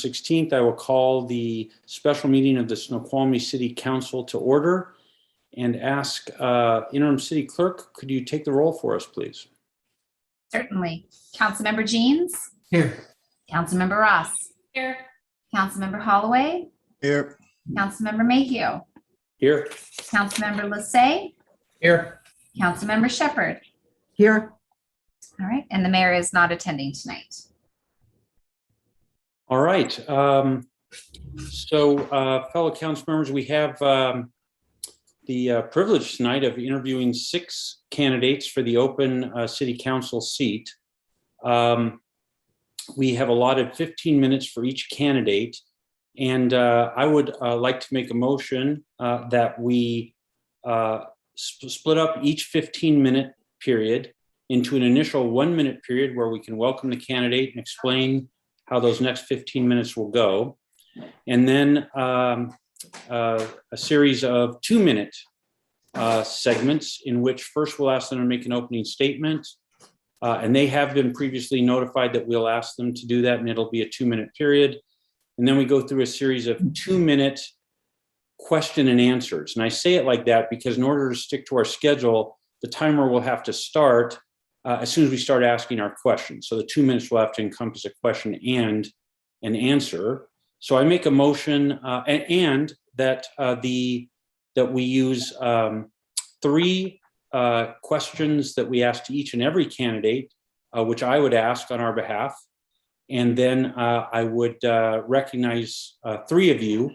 16th, I will call the special meeting of the Snoqualmie City Council to order and ask Interim City Clerk, could you take the roll for us, please? Certainly. Councilmember Jeans? Here. Councilmember Ross? Here. Councilmember Holloway? Here. Councilmember Mayhew? Here. Councilmember Lassay? Here. Councilmember Shepard? Here. All right, and the mayor is not attending tonight. All right. Fellow council members, we have the privilege tonight of interviewing 6 candidates for the open city council seat. We have allotted 15 minutes for each candidate, and I would like to make a motion that we split up each 15-minute period into an initial 1-minute period where we can welcome the candidate and explain how those next 15 minutes will go. And then a series of 2-minute segments in which first we'll ask them to make an opening statement. And they have been previously notified that we'll ask them to do that, and it'll be a 2-minute period. And then we go through a series of 2-minute question and answers. And I say it like that because in order to stick to our schedule, the timer will have to start as soon as we start asking our questions. So the 2 minutes will have to encompass a question and an answer. So I make a motion and that that we use 3 questions that we ask to each and every candidate, which I would ask on our behalf. And then I would recognize 3 of you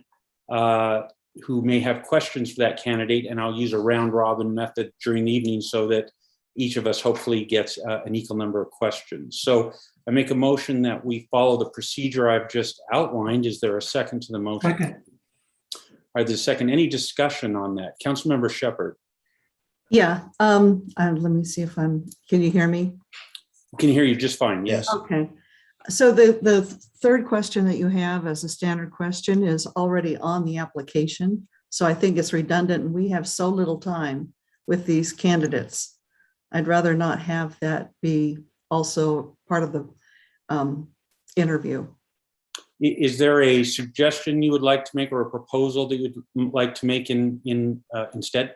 who may have questions for that candidate, and I'll use a round robin method during the evening so that each of us hopefully gets an equal number of questions. So I make a motion that we follow the procedure I've just outlined. Is there a second to the motion? Second. All right, there's a second. Any discussion on that? Councilmember Shepard. Yeah. Let me see if can you hear me? I can hear you just fine. Yes. Okay. So the third question that you have as a standard question is already on the application. So I think it's redundant, and we have so little time with these candidates. I'd rather not have that be also part of the interview. Is there a suggestion you would like to make or a proposal that you would like to make instead?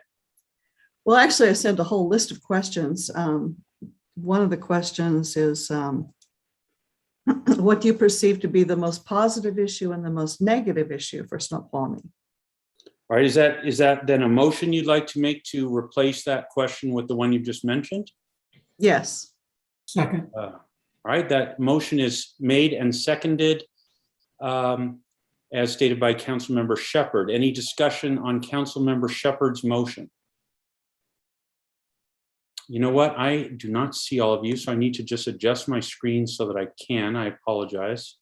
Well, actually, I sent a whole list of questions. One of the questions is, what do you perceive to be the most positive issue and the most negative issue for Snoqualmie? All right, is that then a motion you'd like to make to replace that question with the one you've just mentioned? Yes. Second. All right, that motion is made and seconded as stated by Councilmember Shepard. Any discussion on Councilmember Shepard's motion? You know what? I do not see all of you, so I need to just adjust my screen so that I can. I apologize.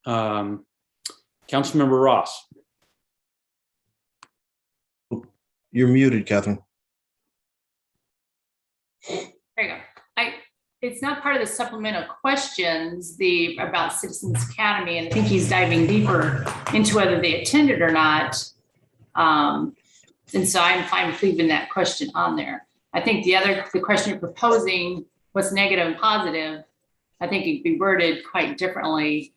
Councilmember Ross. You're muted, Catherine. There you go. It's not part of the supplemental questions, about Citizens Academy, and I think he's diving deeper into whether they attended or not. And so I'm fine with leaving that question on there. I think the question you're proposing, what's negative and positive, I think it could be worded quite differently.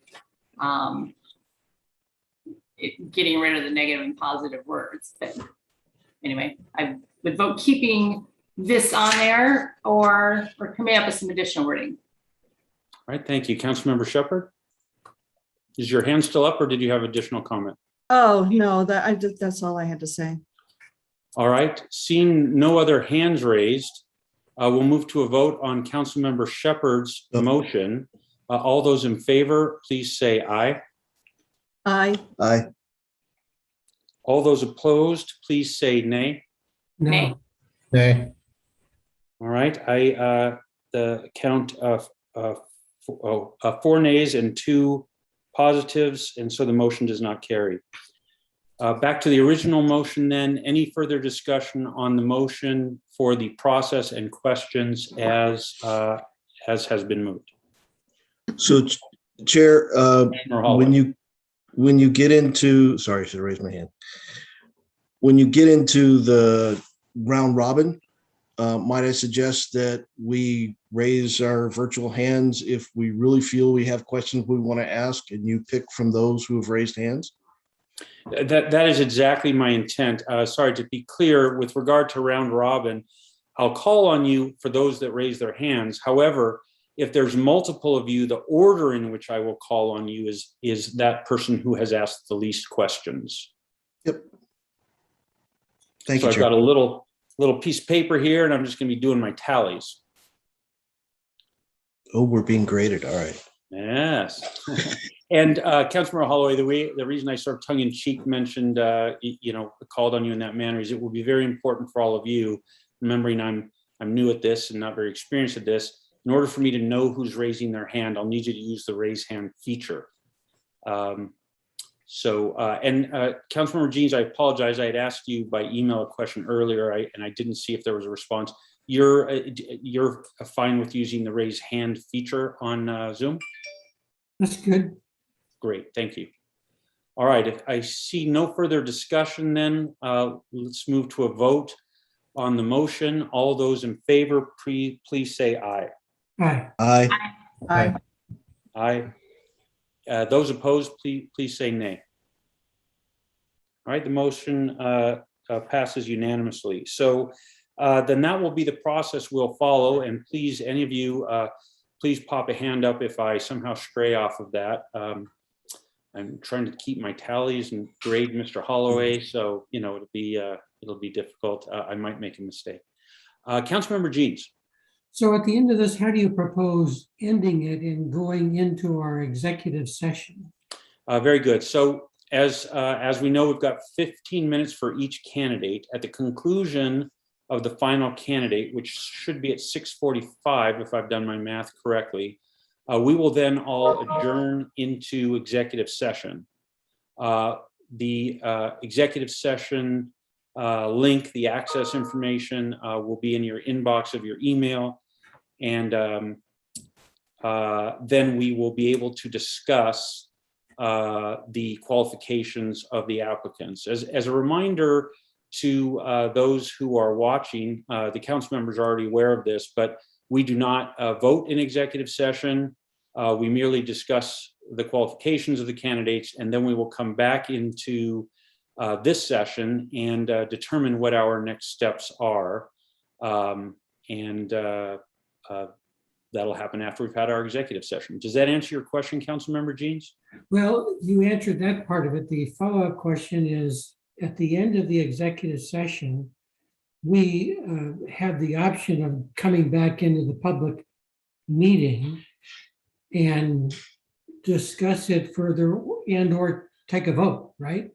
Getting rid of the negative and positive words. But anyway, I would vote keeping this on there or coming up with some additional wording. All right, thank you. Councilmember Shepard, is your hand still up or did you have additional comment? Oh, no, that's all I had to say. All right, seeing no other hands raised, we'll move to a vote on Councilmember Shepard's motion. All those in favor, please say aye. Aye. Aye. All those opposed, please say nay. Nay. Nay. All right, the count of 4 nays and 2 positives, and so the motion does not carry. Back to the original motion then. Any further discussion on the motion for the process and questions as has been moved? So, Chair, when you get into, sorry, I should have raised my hand. When you get into the round robin, might I suggest that we raise our virtual hands if we really feel we have questions we want to ask, and you pick from those who have raised hands? That is exactly my intent. Sorry, to be clear, with regard to round robin, I'll call on you for those that raise their hands. However, if there's multiple of you, the order in which I will call on you is that person who has asked the least questions. Yep. Thank So you, I've Chair. got a little piece of paper here, and I'm just going to be doing my tallies. Oh, we're being graded. All right. Yes. And Councilmember Holloway, the reason I sort of tongue in cheek mentioned, called on you in that manner is it will be very important for all of you, remembering I'm new at this and not very experienced at this. In order for me to know who's raising their hand, I'll need you to use the raise hand feature. Councilmember Jeans, I apologize. I had asked you by email a question earlier, and I didn't see if there was a response. You're fine with using the raise hand feature on Zoom? That's good. Great, thank you. All right, if I see no further discussion, then let's move to a vote on the motion. All those in favor, please say aye. Aye. Aye. Aye. Aye. Those opposed, please say nay. All right, the motion passes unanimously. So then that will be the process we'll follow. And please, any of you, please pop a hand up if I somehow stray off of that. I'm trying to keep my tallies and grade Mr. Holloway, so it'll be difficult. I might make a mistake. Councilmember Jeans. So at the end of this, how do you propose ending it and going into our executive session? Very good. So as we know, we've got 15 minutes for each candidate. At the conclusion of the final candidate, which should be at 6:45, if I've done my math correctly, we will then all adjourn into executive session. The executive session link, the access information will be in your inbox of your email. And then we will be able to discuss the qualifications of the applicants. As a reminder to those who are watching, the council members are already aware of this, but we do not vote in executive session. We merely discuss the qualifications of the candidates, and then we will come back into this session and determine what our next steps are. That'll happen after we've had our executive session. Does that answer your question, Councilmember Jeans? Well, you answered that part of it. The follow-up question is, at the end of the executive session, we have the option of coming back into the public meeting and discuss it further and or take a vote, right?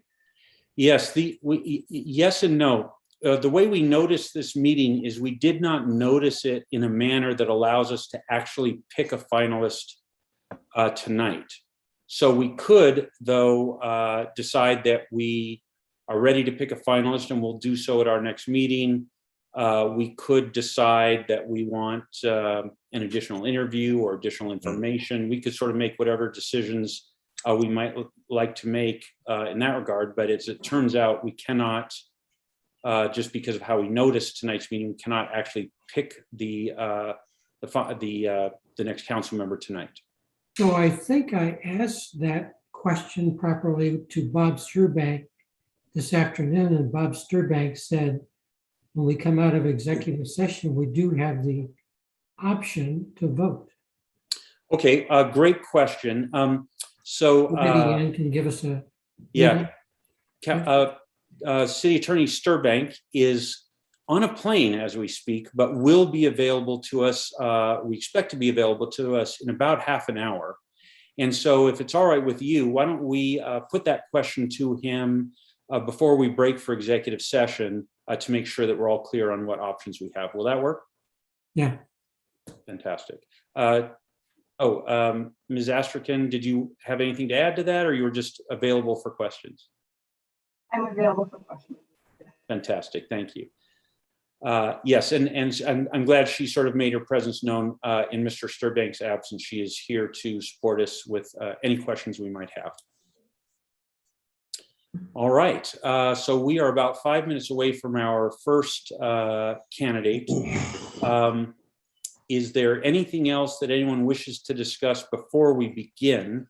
Yes, yes and no. The way we noticed this meeting is we did not notice it in a manner that allows us to actually pick a finalist tonight. So we could, though, decide that we are ready to pick a finalist, and we'll do so at our next meeting. We could decide that we want an additional interview or additional information. We could sort of make whatever decisions we might like to make in that regard. But as it turns out, we cannot, just because of how we noticed tonight's meeting, we cannot actually pick the next council member tonight. So I think I asked that question properly to Bob Sturbank this afternoon, and Bob Sturbank said, when we come out of executive session, we do have the option to vote. Okay, great question. Maybe Ann can give us a. Yeah. City Attorney Sturbank is on a plane as we speak, but will be available to us. We expect to be available to us in about half an hour. And so if it's all right with you, why don't we put that question to him before we break for executive session to make sure that we're all clear on what options we have. Will that work? Yeah. Fantastic. Ms. Astrachan, did you have anything to add to that, or you were just available for questions? I'm available for questions. Fantastic, thank you. Yes, and I'm glad she sort of made her presence known in Mr. Sturbank's absence. She is here to support us with any questions we might have. All right, so we are about 5 minutes away from our first candidate. Is there anything else that anyone wishes to discuss before we begin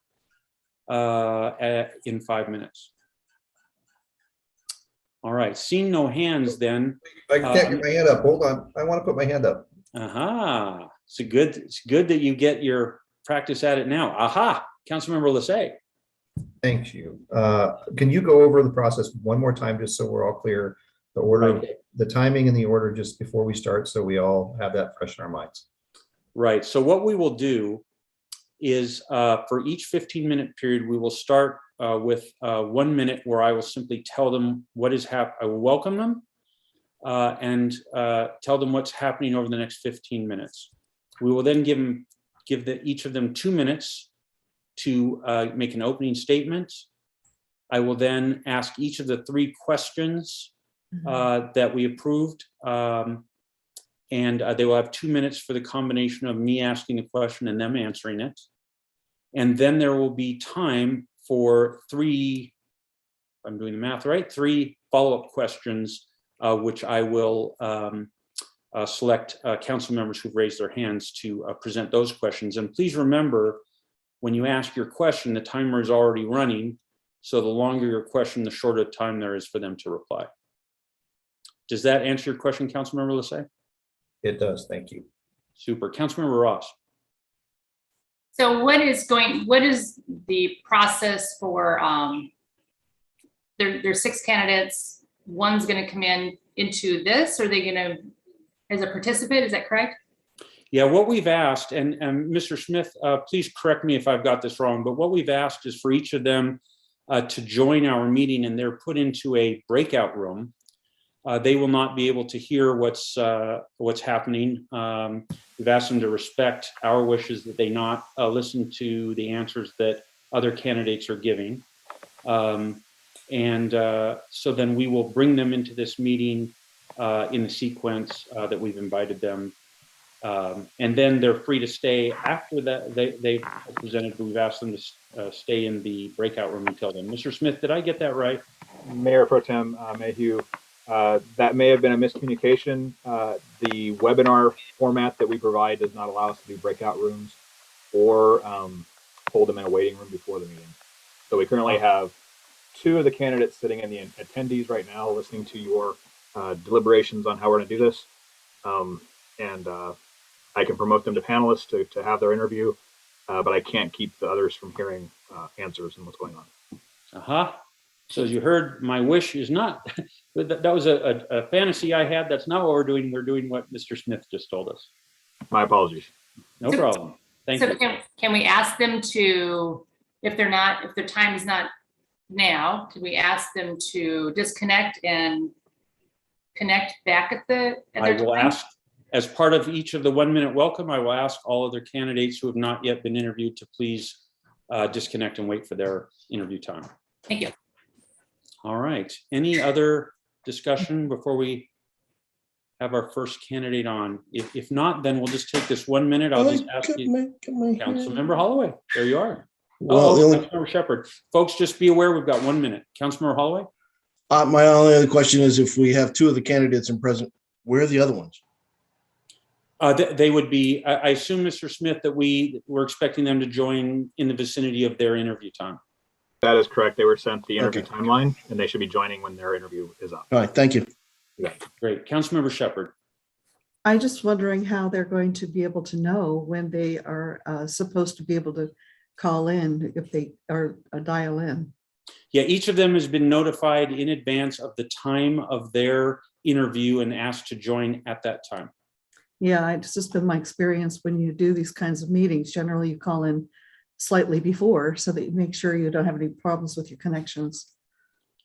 in 5 minutes? All right, seeing no hands then. I can't get my hand up. Hold on. I want to put my hand up. Aha, it's good that you get your practice at it now. Aha, Councilmember Lassay. Thank you. Can you go over the process one more time, just so we're all clear? The order, the timing and the order just before we start, so we all have that fresh in our minds. Right, so what we will do is for each 15-minute period, we will start with 1 minute where I will simply tell them what is happening. I will welcome them and tell them what's happening over the next 15 minutes. We will then give each of them 2 minutes to make an opening statement. I will then ask each of the 3 questions that we approved. And they will have 2 minutes for the combination of me asking the question and them answering it. And then there will be time for 3, if I'm doing the math right, 3 follow-up questions, which I will select council members who've raised their hands to present those questions. And please remember, when you ask your question, the timer is already running. So the longer your question, the shorter time there is for them to reply. Does that answer your question, Councilmember Lassay? It does. Thank you. Super. Councilmember Ross. So what is the process for, there's 6 candidates. One's going to come into this, or are they going to, as a participant, is that correct? Yeah, what we've asked, and Mr. Smith, please correct me if I've got this wrong, but what we've asked is for each of them to join our meeting, and they're put into a breakout room. They will not be able to hear what's happening. We've asked them to respect our wishes that they not listen to the answers that other candidates are giving. So then we will bring them into this meeting in the sequence that we've invited them. And then they're free to stay after that they've presented. We've asked them to stay in the breakout room until then. Mr. Smith, did I get that right? Mayor Pro Tem Mayhew, that may have been a miscommunication. The webinar format that we provide does not allow us to do breakout rooms or hold them in a waiting room before the meeting. So we currently have 2 of the candidates sitting in the attendees right now, listening to your deliberations on how we're going to do this. I can promote them to panelists to have their interview, but I can't keep the others from hearing answers and what's going on. So as you heard, my wish is not, that was a fantasy I had. That's not what we're doing. We're doing what Mr. Smith just told us. My apologies. No problem. Thank you. Can we ask them to, if their time is not now, can we ask them to disconnect and connect back at their I will time? ask, as part of each of the 1 minute welcome, I will ask all other candidates who have not yet been interviewed to please disconnect and wait for their interview time. Thank you. All right. Any other discussion before we have our first candidate on? If not, then we'll just take this 1 minute. I'll just ask you, Councilmember Holloway. There you are. Well, Councilmember Shepard. Folks, just be aware we've got 1 minute. Councilmember Holloway. my only other question is, if we have 2 of the candidates in present, where are the other ones? They would be, I assume, Mr. Smith, that we're expecting them to join in the vicinity of their interview time. That is correct. They were sent the interview timeline, and they should be joining when their interview is up. All right, thank you. Yeah, great. Councilmember Shepard. I'm just wondering how they're going to be able to know when they are supposed to be able to call in, if they are dial in. Yeah, each of them has been notified in advance of the time of their interview and asked to join at that time. Yeah, it's just been my experience when you do these kinds of meetings. Generally, you call in slightly before so that you make sure you don't have any problems with your connections.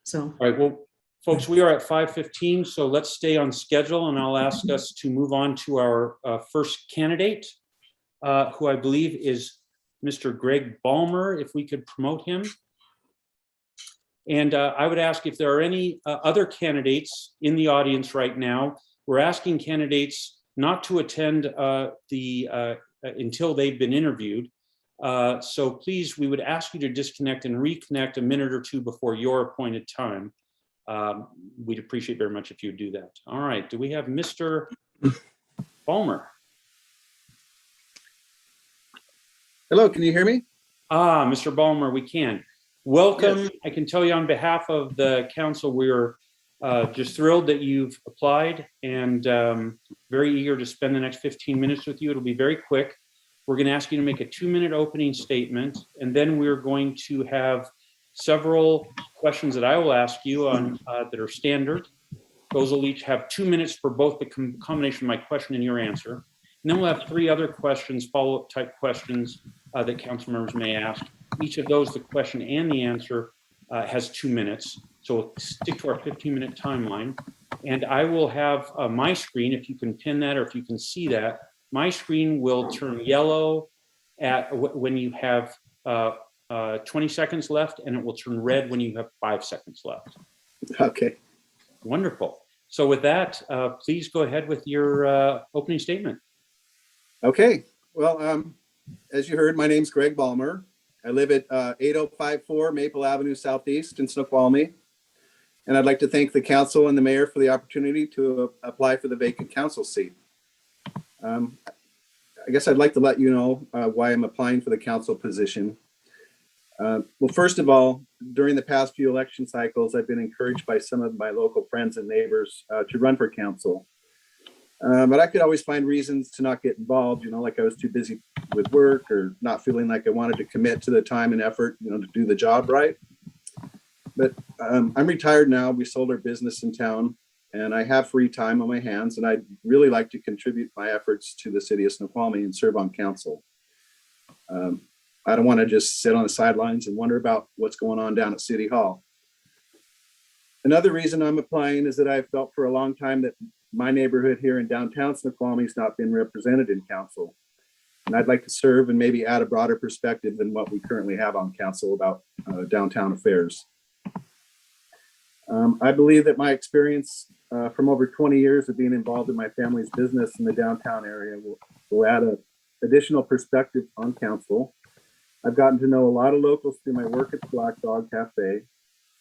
So, all right, well, folks, we are at 5:15, so let's stay on schedule, and I'll ask us to move on to our first candidate, who I believe is Mr. Greg Balmer, if we could promote him. And I would ask if there are any other candidates in the audience right now. We're asking candidates not to attend until they've been interviewed. So please, we would ask you to disconnect and reconnect a minute or 2 before your appointed time. We'd appreciate very much if you do that. All right, do we have Mr. Balmer? Hello, can you hear me? Mr. Ballmer, we can. Welcome. Yes. I can tell you on behalf of the council, we're just thrilled that you've applied and very eager to spend the next 15 minutes with you. It'll be very quick. We're going to ask you to make a 2-minute opening statement, and then we're going to have several questions that I will ask you on that are standard. Those will each have 2 minutes for both the combination of my question and your answer. And then we'll have 3 other questions, follow-up type questions that council members may ask. Each of those, the question and the answer, has 2 minutes. So we'll stick to our 15-minute timeline. And I will have my screen, if you can pin that or if you can see that, my screen will turn yellow when you have 20 seconds left, and it will turn red when you have 5 seconds left. Okay. Wonderful. So with that, please go ahead with your opening statement. Okay. Well, as you heard, my name's Greg Ballmer. I live at 8054 Maple Avenue Southeast in Snoqualmie. And I'd like to thank the council and the mayor for the opportunity to apply for the vacant council seat. I guess I'd like to let you know why I'm applying for the council position. Well, first of all, during the past few election cycles, I've been encouraged by some of my local friends and neighbors to run for council. But I could always find reasons to not get involved, like I was too busy with work or not feeling like I wanted to commit to the time and effort, to do the job right. But I'm retired now. We sold our business in town and I have free time on my hands, and I'd really like to contribute my efforts to the city of Snoqualmie and serve on council. I don't want to just sit on the sidelines and wonder about what's going on down at City Hall. Another reason I'm applying is that I've felt for a long time that my neighborhood here in downtown Snoqualmie has not been represented in council. And I'd like to serve and maybe add a broader perspective than what we currently have on council about downtown affairs. I believe that my experience from over 20 years of being involved in my family's business in the downtown area will add an additional perspective on council. I've gotten to know a lot of locals through my work at the Black Dog Cafe,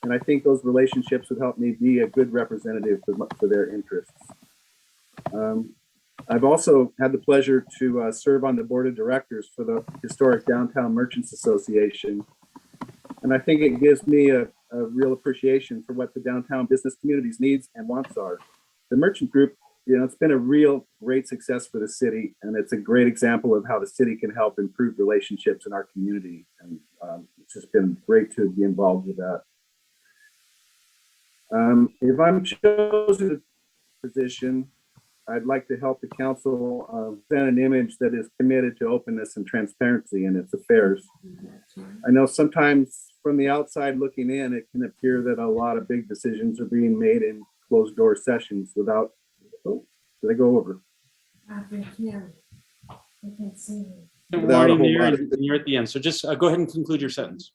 and I think those relationships would help me be a good representative for their interests. I've also had the pleasure to serve on the board of directors for the Historic Downtown Merchants Association, and I think it gives me a real appreciation for what the downtown business community's needs and wants are. The merchant group, it's been a real great success for the city, and it's a great example of how the city can help improve relationships in our community. And it's just been great to be involved with that. If I'm chosen to the position, I'd like to help the council present an image that is committed to openness and transparency in its affairs. I know sometimes from the outside looking in, it can appear that a lot of big decisions are being made in closed door sessions without, did I go over? Without a whole lot of- You're at the end. So just go ahead and conclude your sentence.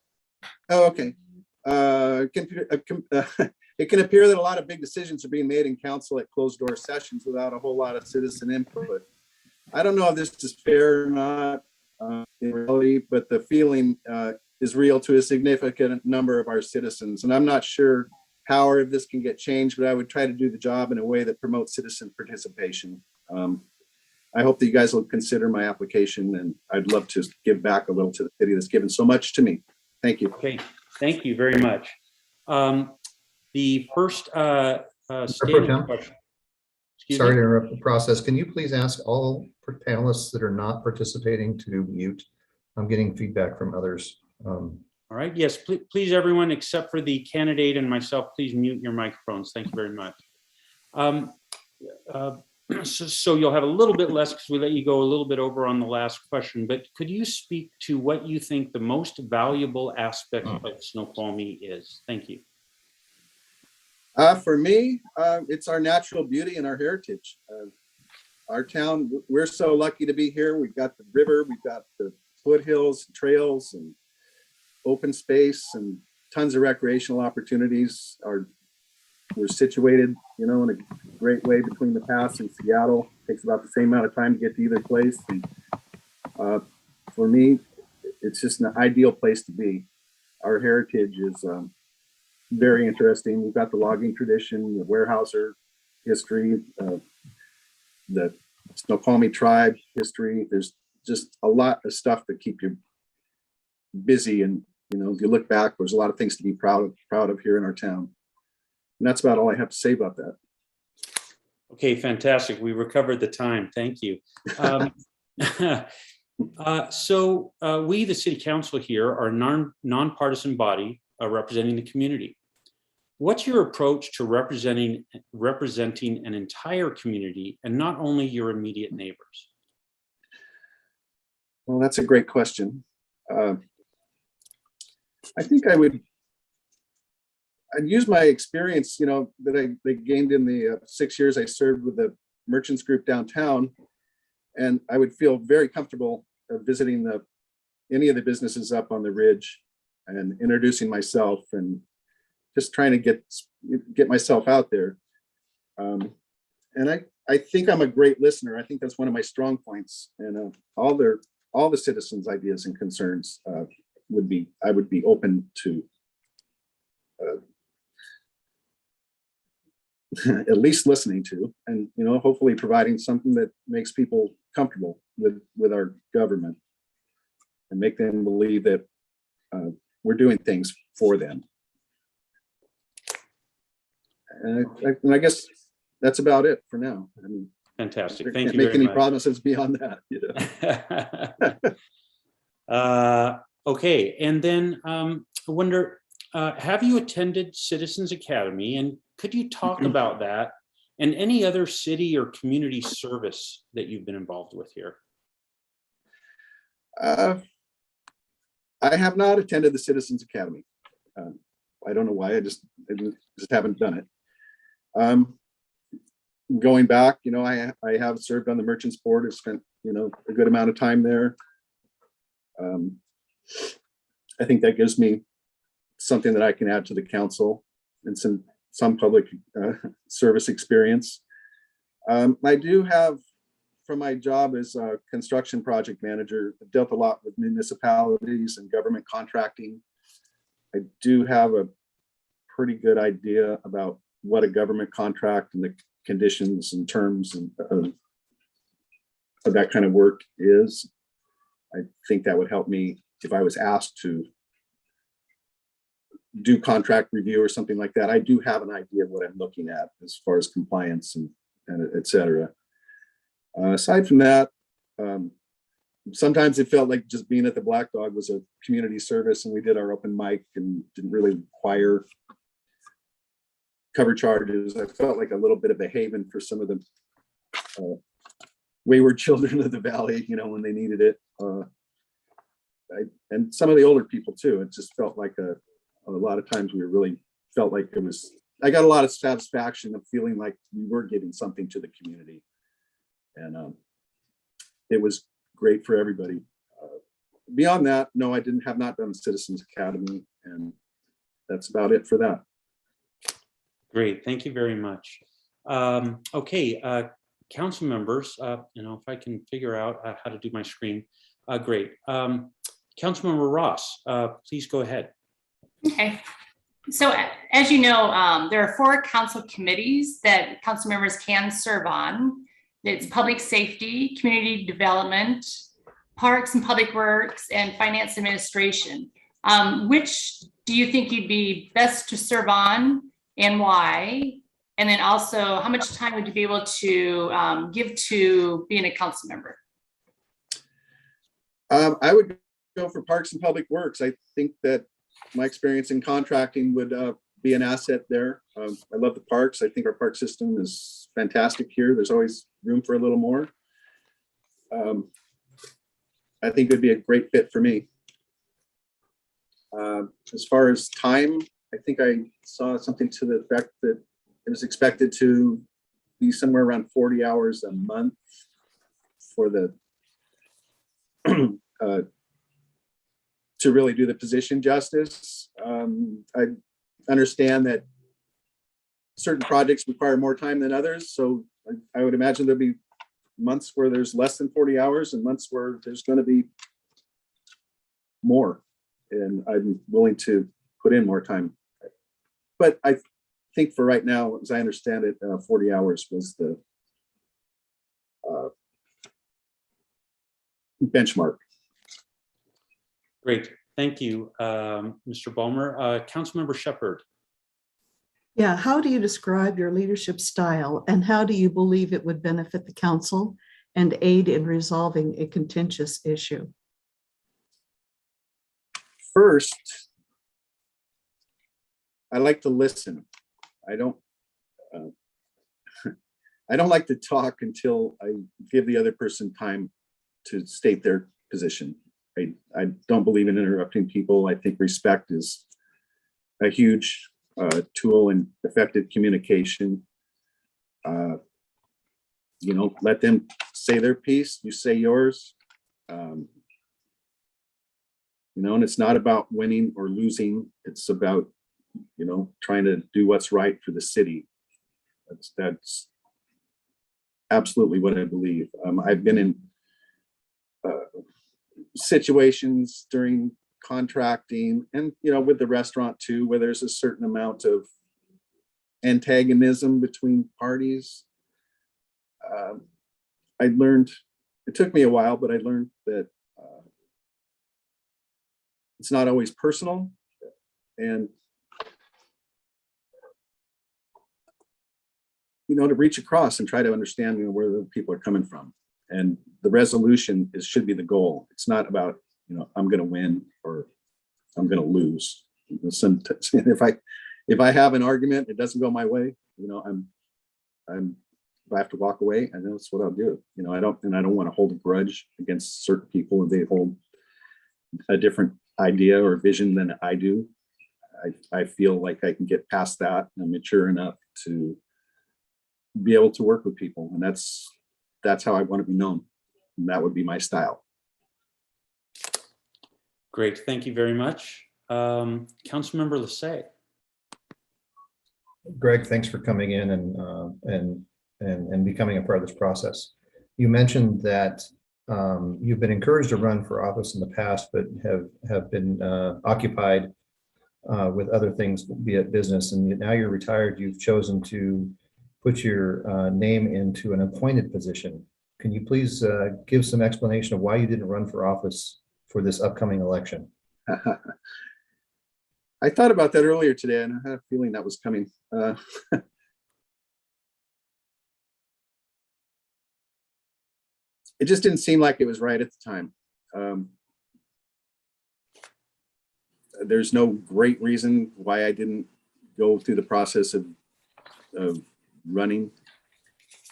Oh, okay. It can appear that a lot of big decisions are being made in council at closed door sessions without a whole lot of citizen input. I don't know if this is fair or not in reality, but the feeling is real to a significant number of our citizens. And I'm not sure how or if this can get changed, but I would try to do the job in a way that promotes citizen participation. I hope that you guys will consider my application, and I'd love to give back a little to the city that's given so much to me. Thank you. Okay, thank you very much. The first Pro statement Tem? question. Sorry to interrupt the process. Can you please ask all panelists that are not participating to mute? I'm getting feedback from others. All right, yes, please everyone except for the candidate and myself, please mute your microphones. Thank you very much. So you'll have a little bit less because we let you go a little bit over on the last question, but could you speak to what you think the most valuable aspect of Snoqualmie is? Thank you. For me, it's our natural beauty and our heritage. Our town, we're so lucky to be here. We've got the river, we've got the foothills, trails, and open space, and tons of recreational opportunities. We're situated, in a great way between the pass and Seattle. It takes about the same amount of time to get to either place. And for me, it's just an ideal place to be. Our heritage is very interesting. We've got the logging tradition, the Weyerhaeuser history, the Snoqualmie tribe history. There's just a lot of stuff to keep you busy, and if you look back, there's a lot of things to be proud of here in our town. And that's about all I have to say about that. Okay, fantastic. We recovered the time. Thank you. So we, the city council here, are a nonpartisan body representing the community. What's your approach to representing an entire community and not only your immediate neighbors? Well, that's a great question. I think I'd use my experience, that I gained in the 6 years I served with the merchants group downtown, and I would feel very comfortable visiting any of the businesses up on the ridge and introducing myself and just trying to get myself out there. And I think I'm a great listener. I think that's one of my strong points, and all the citizens' ideas and concerns I would be open to at least listening to, and hopefully providing something that makes people comfortable with our government and make them believe that we're doing things for them. And I guess that's about it for now. I mean, Fantastic. I Thank can't you make very any much. promises beyond that. Okay, and then I wonder, have you attended Citizens Academy, and could you talk about that and any other city or community service that you've been involved with here? I have not attended the Citizens Academy. I don't know why. I just haven't done it. Going back, I have served on the Merchants Board. I've spent, a good amount of time there. I think that gives me something that I can add to the council and some public service experience. I do have, from my job as a construction project manager, I've dealt a lot with municipalities and government contracting. I do have a pretty good idea about what a government contract and the conditions and terms and of that kind of work is. I think that would help me if I was asked to do contract review or something like that. I do have an idea of what I'm looking at as far as compliance and et cetera. Aside from that, sometimes it felt like just being at the Black Dog was a community service, and we did our open mic and didn't really require cover charges. I felt like a little bit of a haven for some of the wayward children of the valley, when they needed it. And some of the older people too. It just felt like a lot of times we really felt like I got a lot of satisfaction of feeling like we were giving something to the community. And it was great for everybody. Beyond that, no, I have not done the Citizens Academy, and that's about it for that. Great, thank you very much. Okay, council members, if I can figure out how to do my screen, great. Councilmember Ross, please go ahead. Okay. So as you know, there are 4 council committees that council members can serve on. It's public safety, community development, parks and public works, and finance administration. Which do you think you'd be best to serve on and why? And then also, how much time would you be able to give to being a council member? I would go for parks and public works. I think that my experience in contracting would be an asset there. I love the parks. I think our park system is fantastic here. There's always room for a little more. I think it would be a great fit for me. As far as time, I think I saw something to the effect that it was expected to be somewhere around 40 hours a month for the to really do the position justice. I understand that certain projects require more time than others, so I would imagine there'll be months where there's less than 40 hours and months where there's going to be more, and I'm willing to put in more time. But I think for right now, as I understand it, 40 hours was the benchmark. Great, Thank you, Mr. Ballmer. Councilmember Shepard. Yeah, how do you describe your leadership style and how do you believe it would benefit the council and aid in resolving a contentious issue? First, I like to listen. I don't like to talk until I give the other person time to state their position. I don't believe in interrupting people. I think respect is a huge tool in effective communication. Let them say their piece, you say yours. And it's not about winning or losing. It's about, trying to do what's right for the city. That's absolutely what I believe. I've been in situations during contracting and, with the restaurant too, where there's a certain amount of antagonism between parties. I learned, it took me a while, but I learned that it's not always personal, and to reach across and try to understand where the people are coming from, and the resolution should be the goal. It's not about I'm going to win or I'm going to lose. If I have an argument, it doesn't go my way. If I have to walk away, I know that's what I'll do. I don't want to hold a grudge against certain people if they hold a different idea or vision than I do. I feel like I can get past that. I'm mature enough to be able to work with people, and that's how I want to be known. And that would be my style. Great, thank you very much. Councilmember Lassay. Greg, thanks for coming in and becoming a part of this process. You mentioned that you've been encouraged to run for office in the past, but have been occupied with other things, be it business, and now you're retired. You've chosen to put your name into an appointed position. Can you please give some explanation of why you didn't run for office for this upcoming election? I thought about that earlier today, and I had a feeling that was coming. It just didn't seem like it was right at the time. There's no great reason why I didn't go through the process of running.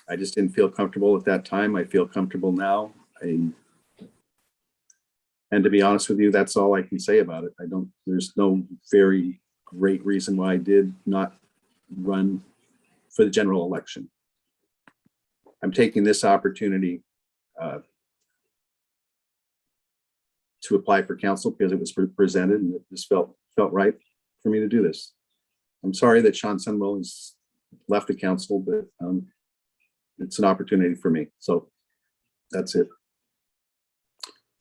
I just didn't feel comfortable at that time. I feel comfortable now. And to be honest with you, that's all I can say about it. There's no very great reason why I did not run for the general election. I'm taking this opportunity to apply for council because it was presented and it just felt right for me to do this. I'm sorry that Sean Sunwell has left the council, but it's an opportunity for me. So that's it.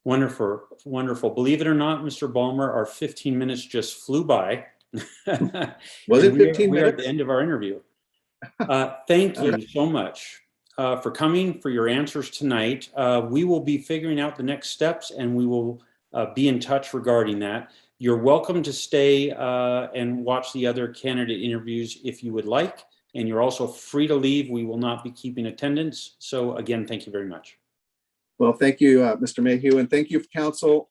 Wonderful, wonderful. Believe it or not, Mr. Ballmer, our 15 minutes just flew by. Was it 15 minutes? We are at the end of our interview. Thank you so much for coming, for your answers tonight. We will be figuring out the next steps and we will be in touch regarding that. You're welcome to stay and watch the other candidate interviews if you would like. And you're also free to leave. We will not be keeping attendance. So again, thank you very much. Well, thank you, Mr. Mayhew, and thank you, council.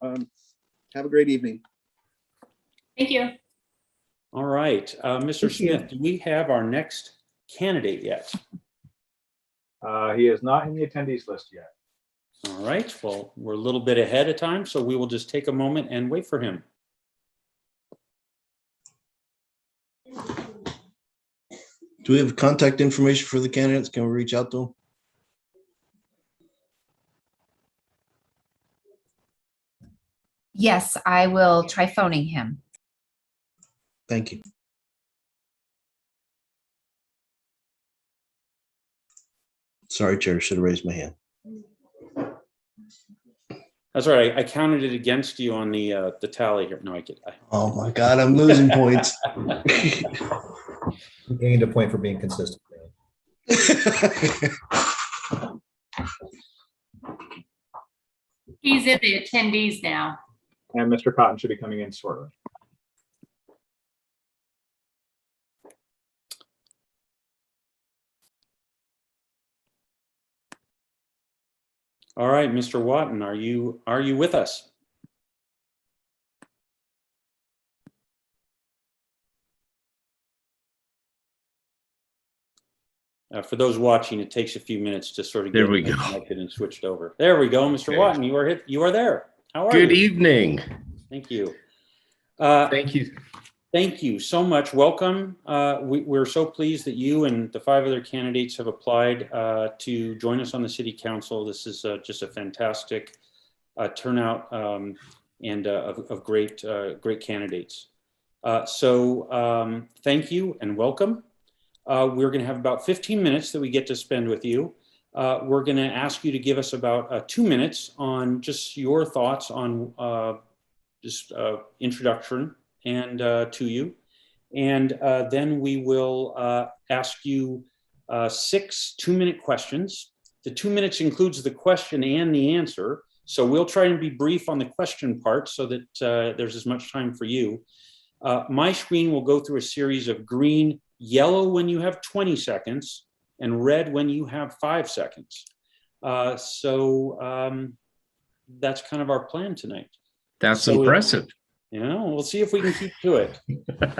Have a great evening. Thank you. All right, Mr. Smith, do we have our next candidate yet? He is not in the attendees list yet. All right, well, we're a little bit ahead of time, so we will just take a moment and wait for him. Do we have contact information for the candidates? Can we reach out to them? Yes, I will try phoning him. Thank you. Sorry, Chair, should have raised my hand. That's all right. I counted it against you on the tally here. No, I get. Oh my God, I'm losing points. You gained a point for being consistent. He's in the attendees now. and Mr. Cotton should be coming in shortly. All right, Mr. Watton, are you with us? For those watching, it takes a few minutes to sort of There get we go. connected and switched over. There we go, Mr. Okay. Watton. You are there. How are Good you? evening. Thank you. Thank you. Thank you so much. Welcome. We're so pleased that you and the 5 other candidates have applied to join us on the City Council. This is just a fantastic turnout and of great candidates. So thank you and welcome. We're going to have about 15 minutes that we get to spend with you. We're going to ask you to give us about 2 minutes on just your thoughts on introduction and to you. And then we will ask you 6 2-minute questions. The 2 minutes includes the question and the answer. So we'll try and be brief on the question part so that there's as much time for you. My screen will go through a series of green, yellow when you have 20 seconds, and red when you have 5 seconds. So that's kind of our plan tonight. That's impressive. We'll see if we can keep to it.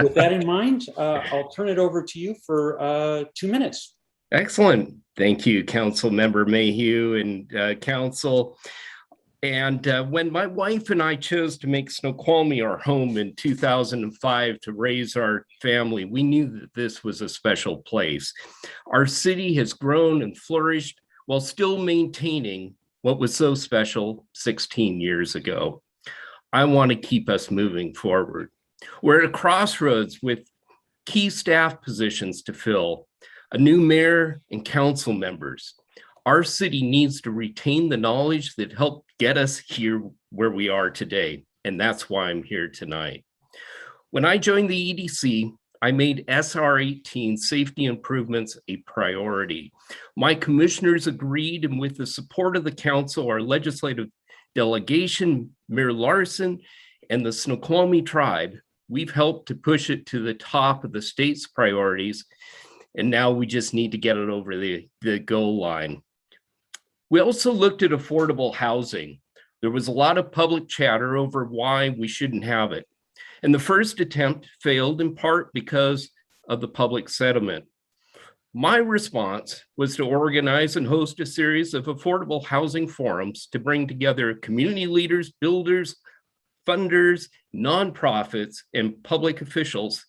With that in mind, I'll turn it over to you for 2 minutes. Excellent. Thank you, Council Member Mayhew and Council. And when my wife and I chose to make Snoqualmie our home in 2005 to raise our family, we knew that this was a special place. Our city has grown and flourished while still maintaining what was so special 16 years ago. I want to keep us moving forward. We're at a crossroads with key staff positions to fill, a new mayor and council members. Our city needs to retain the knowledge that helped get us here where we are today, and that's why I'm here tonight. When I joined the EDC, I made SR 18 safety improvements a priority. My commissioners agreed, and with the support of the council, our legislative delegation, Mayor Larson, and the Snoqualmie tribe, we've helped to push it to the top of the state's priorities, and now we just need to get it over the goal line. We also looked at affordable housing. There was a lot of public chatter over why we shouldn't have it. And the first attempt failed in part because of the public sentiment. My response was to organize and host a series of affordable housing forums to bring together community leaders, builders, funders, nonprofits, and public officials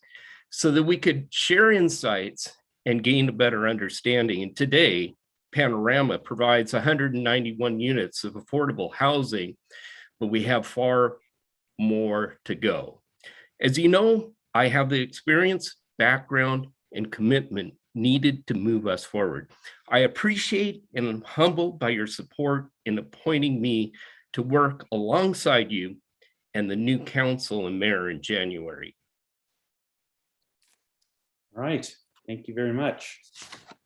so that we could share insights and gain a better understanding. And today, Panorama provides 191 units of affordable housing, but we have far more to go. As you know, I have the experience, background, and commitment needed to move us forward. I appreciate and am humbled by your support in appointing me to work alongside you and the new council and mayor in January. All right, thank you very much.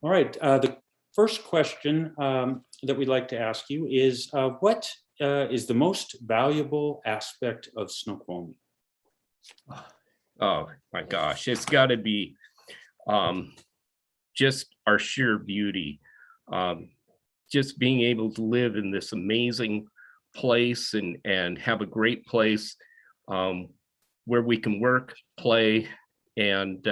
All right, the first question that we'd like to ask you is what is the most valuable aspect of Snoqualmie? Oh my gosh, it's got to be just our sheer beauty. Just being able to live in this amazing place and have a great place where we can work, play, and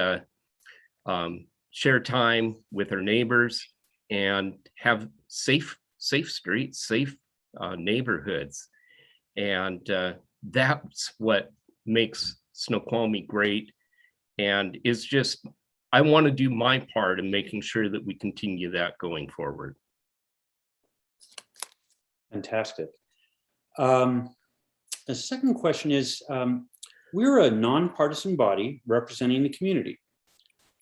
share time with our neighbors and have safe streets, safe neighborhoods. And that's what makes Snoqualmie great, and is just, I want to do my part in making sure that we continue that going forward. Fantastic. The second question is, we're a nonpartisan body representing the community.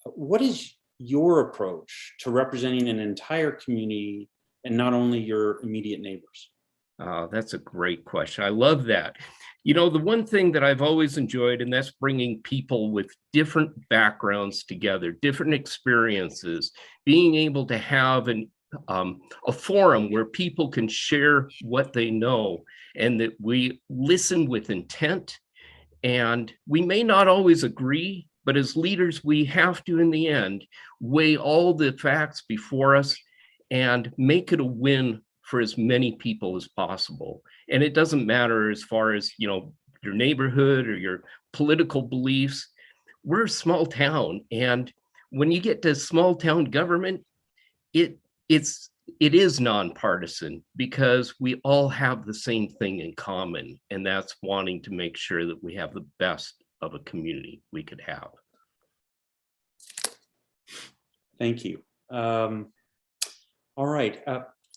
What is your approach to representing an entire community and not only your immediate neighbors? That's a great question. I love that. You know, the one thing that I've always enjoyed, and that's bringing people with different backgrounds together, different experiences, being able to have a forum where people can share what they know, and that we listen with intent. And we may not always agree, but as leaders, we have to, in the end, weigh all the facts before us and make it a win for as many people as possible. And it doesn't matter as far as, your neighborhood or your political beliefs. We're a small town, and when you get to small town government, it is nonpartisan, because we all have the same thing in common, and that's wanting to make sure that we have the best of a community we could have. Thank you. All right.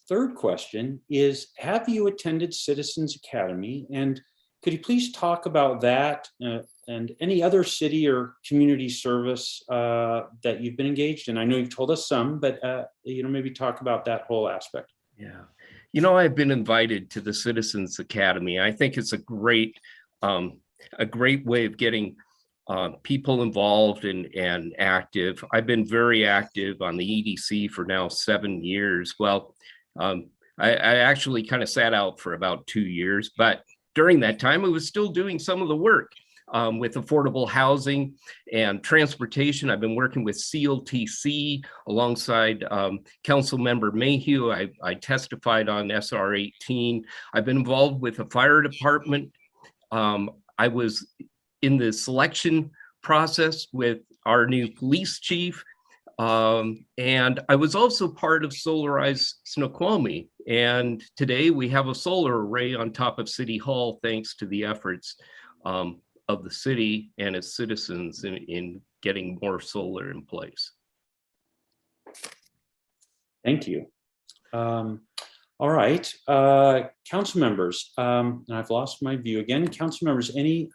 Third question is, have you attended Citizens Academy? And could you please talk about that and any other city or community service that you've been engaged in? I know you've told us some, but maybe talk about that whole aspect. Yeah. I've been invited to the Citizens Academy. I think it's a great way of getting people involved and active. I've been very active on the EDC for now 7 years. Well, I actually kind of sat out for about 2 years, but during that time, I was still doing some of the work with affordable housing and transportation. I've been working with CLTC alongside Council Member Mayhew. I testified on SR 18. I've been involved with the fire department. I was in the selection process with our new police chief. And I was also part of Solarize Snoqualmie. And today we have a solar array on top of City Hall, thanks to the efforts of the city and its citizens in getting more solar in place. Thank you. All right, council members, and I've lost my view again. Council members, any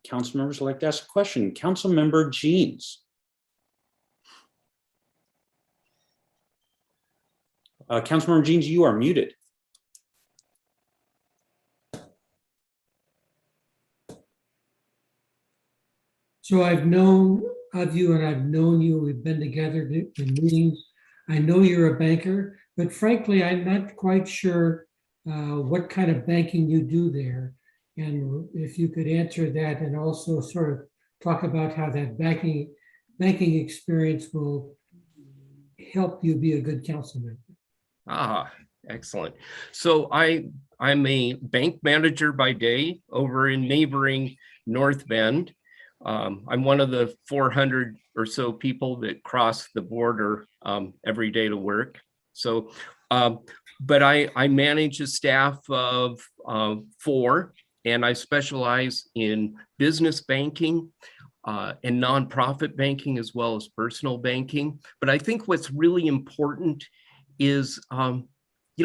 council members would like to ask a question? Council member Jeans. Councilmember Jeans, you are muted. So I've known of you and I've known you. We've been together in meetings. I know you're a banker, but frankly, I'm not quite sure what kind of banking you do there. And if you could answer that and also sort of talk about how that banking experience will help you be a good council member. Excellent. So I'm a bank manager by day over in neighboring North Bend. I'm one of the 400 or so people that cross the border every day to work. So, but I manage a staff of 4, and I specialize in business banking and nonprofit banking, as well as personal banking. But I think what's really important is,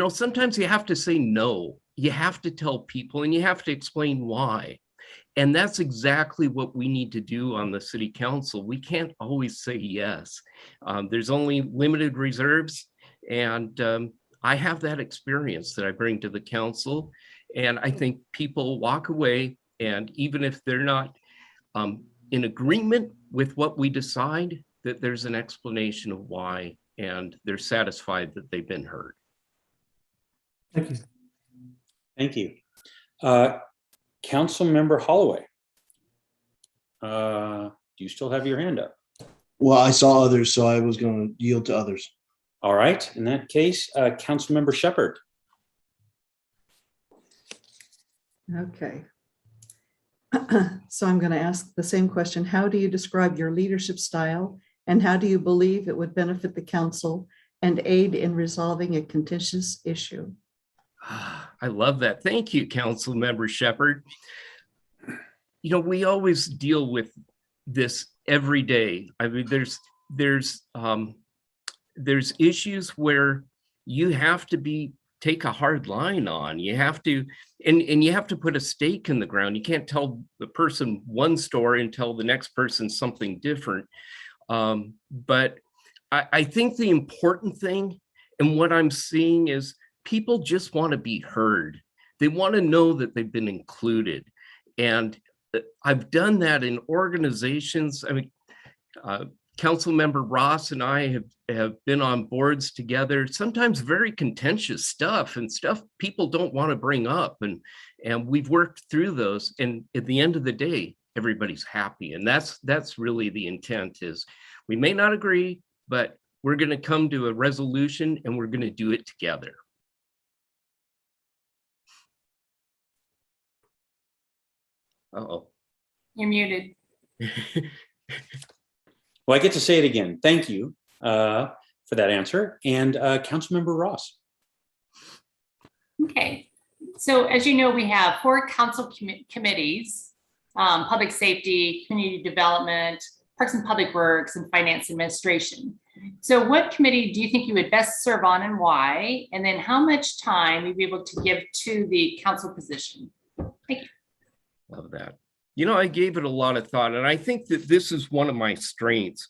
sometimes you have to say no. You have to tell people, and you have to explain why. And that's exactly what we need to do on the city council. We can't always say yes. There's only limited reserves, and I have that experience that I bring to the council. And I think people walk away, and even if they're not in agreement with what we decide, that there's an explanation of why, and they're satisfied that they've been heard. Thank you. Thank you. Council Member Holloway. Do you still have your hand up? Well, I saw others, so I was going to yield to others. All right. In that case, Council Member Shepard. Okay. So I'm going to ask the same question. How do you describe your leadership style, and how do you believe it would benefit the council and aid in resolving a contentious issue? I love that. Thank you, Council Member Shepard. We always deal with this every day. I mean, there's issues where you have to take a hard line on. You have to, and you have to put a stake in the ground. You can't tell the person one story and tell the next person something different. But I think the important thing, and what I'm seeing, is people just want to be heard. They want to know that they've been included. And I've done that in organizations. I mean, Councilmember Ross and I have been on boards together, sometimes very contentious stuff and stuff people don't want to bring up. And we've worked through those. And at the end of the day, everybody's happy. And that's really the intent is we may not agree, but we're going to come to a resolution and we're going to do it together. Uh-oh. You're muted. Well, I get to say it again. Thank you for that answer. And Councilmember Ross. Okay, so as you know, we have 4 council committees, public safety, community development, parks and public works, and finance administration. So what committee do you think you would best serve on and why? And then how much time you'd be able to give to the council position? Thank you. Love that. You know, I gave it a lot of thought, and I think that this is one of my strengths.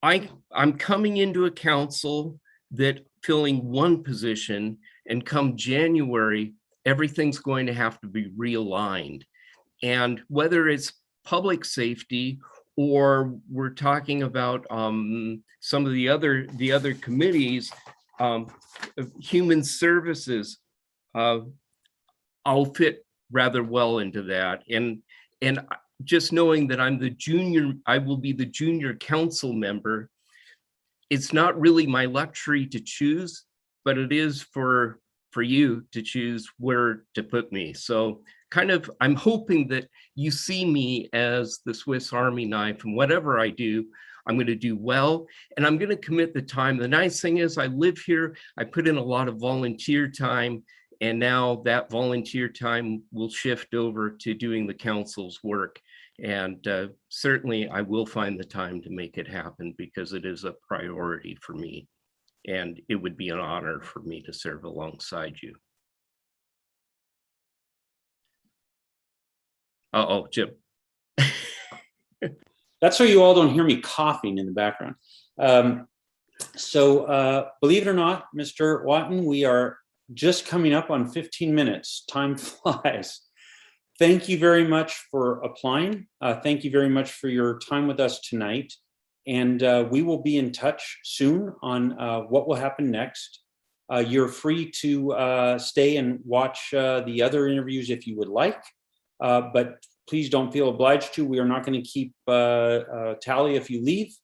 I'm coming into a council that filling one position, and come January, everything's going to have to be realigned. And whether it's public safety or we're talking about some of the other committees, human services, I'll fit rather well into that. And just knowing that I will be the junior council member, it's not really my luxury to choose, but it is for you to choose where to put me. So kind of, I'm hoping that you see me as the Swiss Army knife, and whatever I do, I'm going to do well, and I'm going to commit the time. The nice thing is I live here, I put in a lot of volunteer time, and now that volunteer time will shift over to doing the council's work. And certainly I will find the time to make it happen because it is a priority for me. And it would be an honor for me to serve alongside you. Uh-oh, Jim. That's so you all don't hear me coughing in the background. Believe it or not, Mr. Watton, we are just coming up on 15 minutes. Time flies. Thank you very much for applying. Thank you very much for your time with us tonight. And we will be in touch soon on what will happen next. You're free to stay and watch the other interviews if you would like, but please don't feel obliged to. We are not going to keep tally if you leave.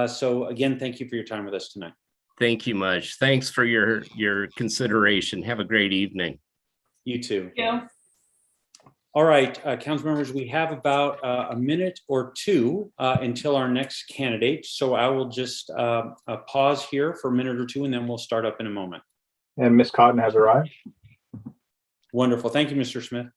So again, thank you for your time with us tonight. Thank you much. Thanks for your consideration. Have a great evening. You too. Yeah. All right, council members, we have about a minute or two until our next candidate. So I will just pause here for a minute or two, and then we'll start up in a moment. And Ms. Cotton has arrived. Wonderful. Thank you, Mr. Smith.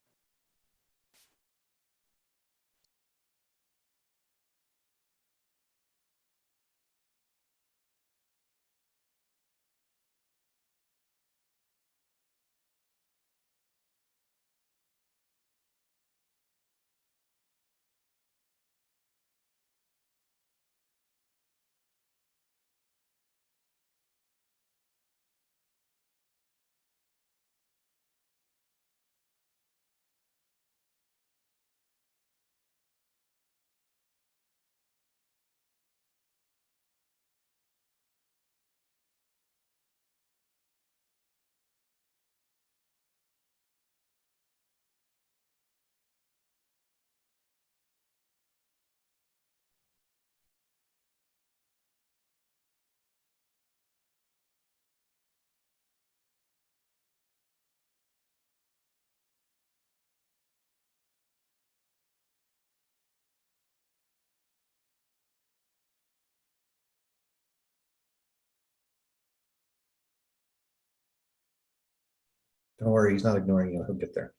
Don't worry, he's not ignoring you. He'll get there.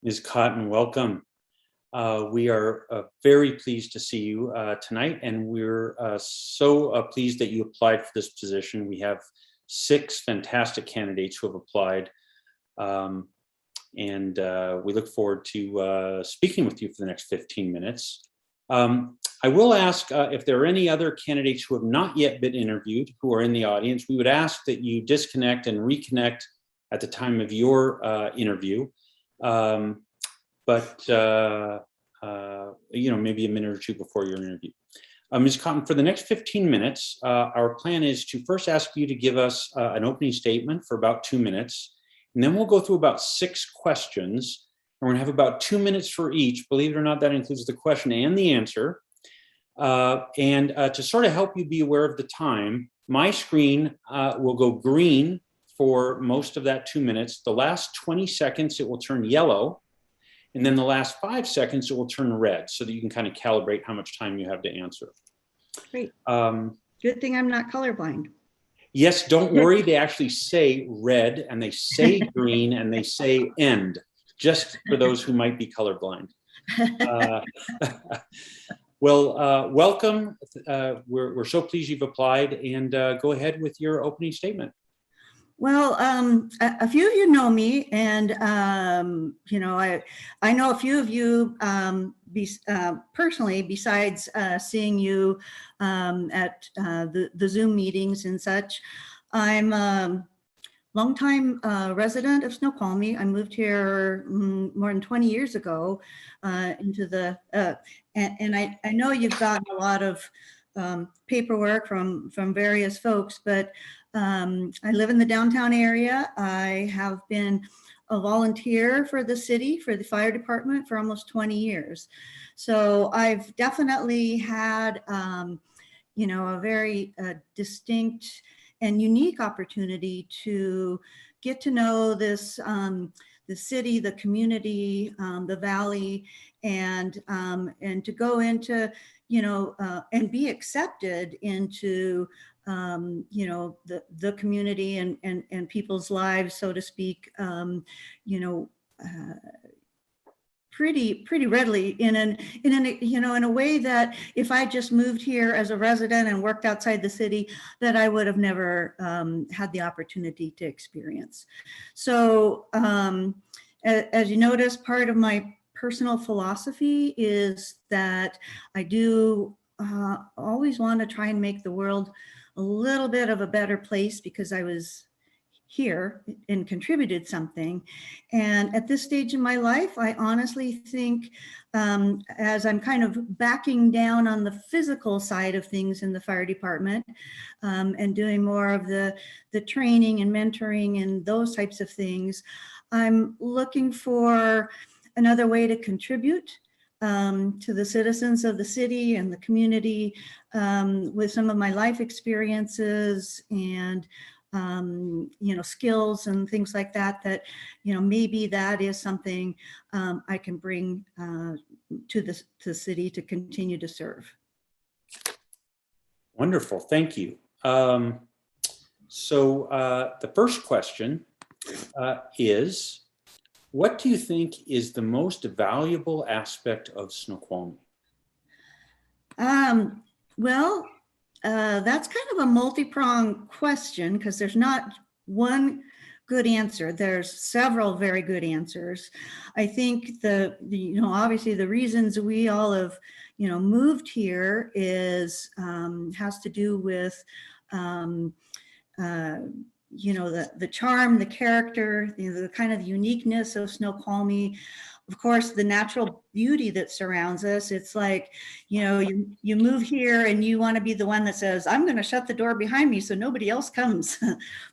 Ms. Cotton, welcome. We are very pleased to see you tonight, and we're so pleased that you applied for this position. We have 6 fantastic candidates who have applied, and we look forward to speaking with you for the next 15 minutes. I will ask if there are any other candidates who have not yet been interviewed who are in the audience. We would ask that you disconnect and reconnect at the time of your interview. But maybe a minute or two before your interview. Ms. Cotton, for the next 15 minutes, our plan is to first ask you to give us an opening statement for about 2 minutes, and then we'll go through about 6 questions, and we're gonna have about 2 minutes for each. Believe it or not, that includes the question and the answer. To sort of help you be aware of the time, my screen will go green for most of that 2 minutes. The last 20 seconds, it will turn yellow. And then the last 5 seconds, it will turn red so that you can kind of calibrate how much time you have to answer. Great. Good thing I'm not colorblind. Yes, don't worry. They actually say red and they say green and they say end, just for those who might be colorblind. Well, welcome. We're so pleased you've applied, and go ahead with your opening statement. Well, a few of you know me, and I know a few of you personally, besides seeing you at the Zoom meetings and such. I'm a longtime resident of Snoqualmie. I moved here more than 20 years ago into the, and I know you've gotten a lot of paperwork from various folks, but I live in the downtown area. I have been a volunteer for the city, for the fire department for almost 20 years. So I've definitely had, a very distinct and unique opportunity to get to know this, the city, the community, the valley, and to go into, and be accepted into the community and people's lives, so to speak, pretty readily in a way that if I just moved here as a resident and worked outside the city, that I would have never had the opportunity to experience. So as you notice, part of my personal philosophy is that I do always want to try and make the world a little bit of a better place because I was here and contributed something. And at this stage in my life, I honestly think as I'm kind of backing down on the physical side of things in the fire department and doing more of the training and mentoring and those types of things, I'm looking for another way to contribute to the citizens of the city and the community with some of my life experiences and skills and things like that, maybe that is something I can bring to the city to continue to serve. Wonderful, thank you. So the first question is, what do you think is the most valuable aspect of Snoqualmie? Well, that's kind of a multi-pronged question because there's not one good answer. There's several very good answers. I think obviously the reasons we all have, moved here is has to do with the charm, the character, the kind of uniqueness of Snoqualmie. Of course, the natural beauty that surrounds us. It's like, you move here and you want to be the one that says, I'm going to shut the door behind me so nobody else comes.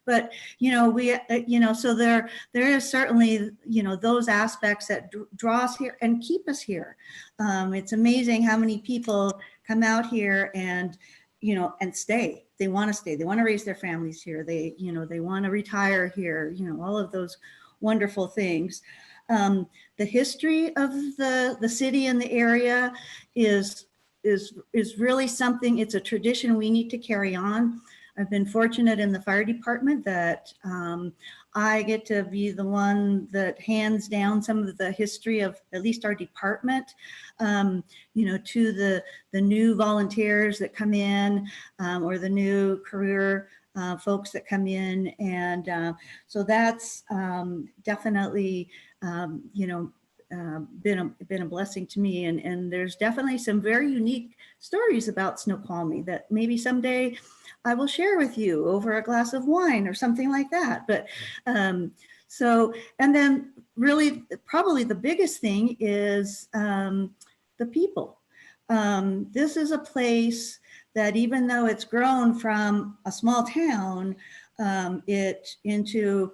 But, so there is certainly, those aspects that draw us here and keep us here. It's amazing how many people come out here and stay. They want to stay. They want to raise their families here. They want to retire here. All of those wonderful things. The history of the city and the area is really something. It's a tradition we need to carry on. I've been fortunate in the fire department that I get to be the one that hands down some of the history of at least our department, to the new volunteers that come in or the new career folks that come in. And so that's definitely, been a blessing to me. And there's definitely some very unique stories about Snoqualmie that maybe someday I will share with you over a glass of wine or something like that. But and then really probably the biggest thing is the people. This is a place that, even though it's grown from a small town, it into,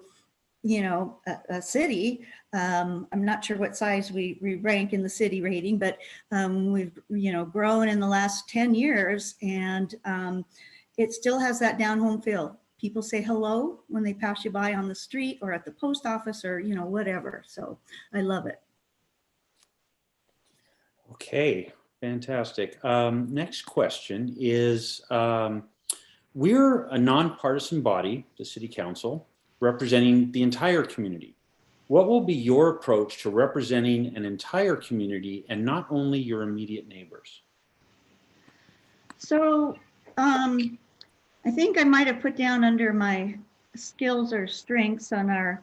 a city. I'm not sure what size we rank in the city rating, but we've, grown in the last 10 years, and it still has that down home feel. People say hello when they pass you by on the street or at the post office or, whatever. So I love it. Okay, fantastic. Next question is, we're a nonpartisan body, the City Council, representing the entire community. What will be your approach to representing an entire community and not only your immediate neighbors? So I think I might have put down under my skills or strengths on our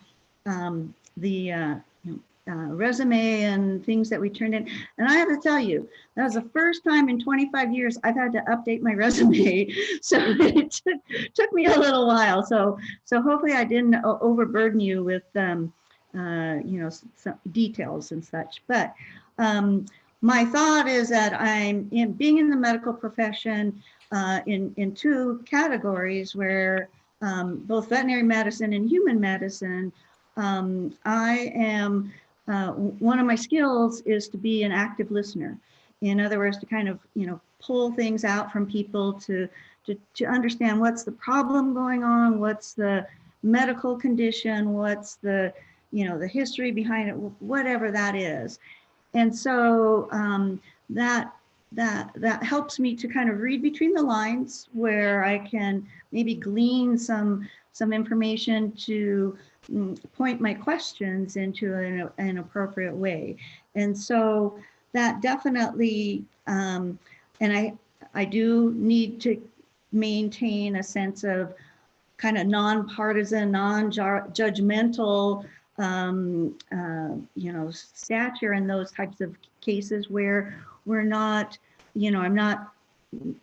resume and things that we turned in. And I have to tell you, that was the first time in 25 years I've had to update my resume. So it took me a little while. So hopefully I didn't overburden you with some details and such. But my thought is that I'm being in the medical profession in two categories, where both veterinary medicine and human medicine. I am one of my skills is to be an active listener. In other words, to kind of pull things out from people to understand what's the problem going on, what's the medical condition, what's the the history behind it, whatever that is. And so that helps me to kind of read between the lines, where I can maybe glean some information to point my questions into an appropriate way. And so that definitely, and I do need to maintain a sense of kind of nonpartisan, non-judgmental, stature in those types of cases where we're not, I'm not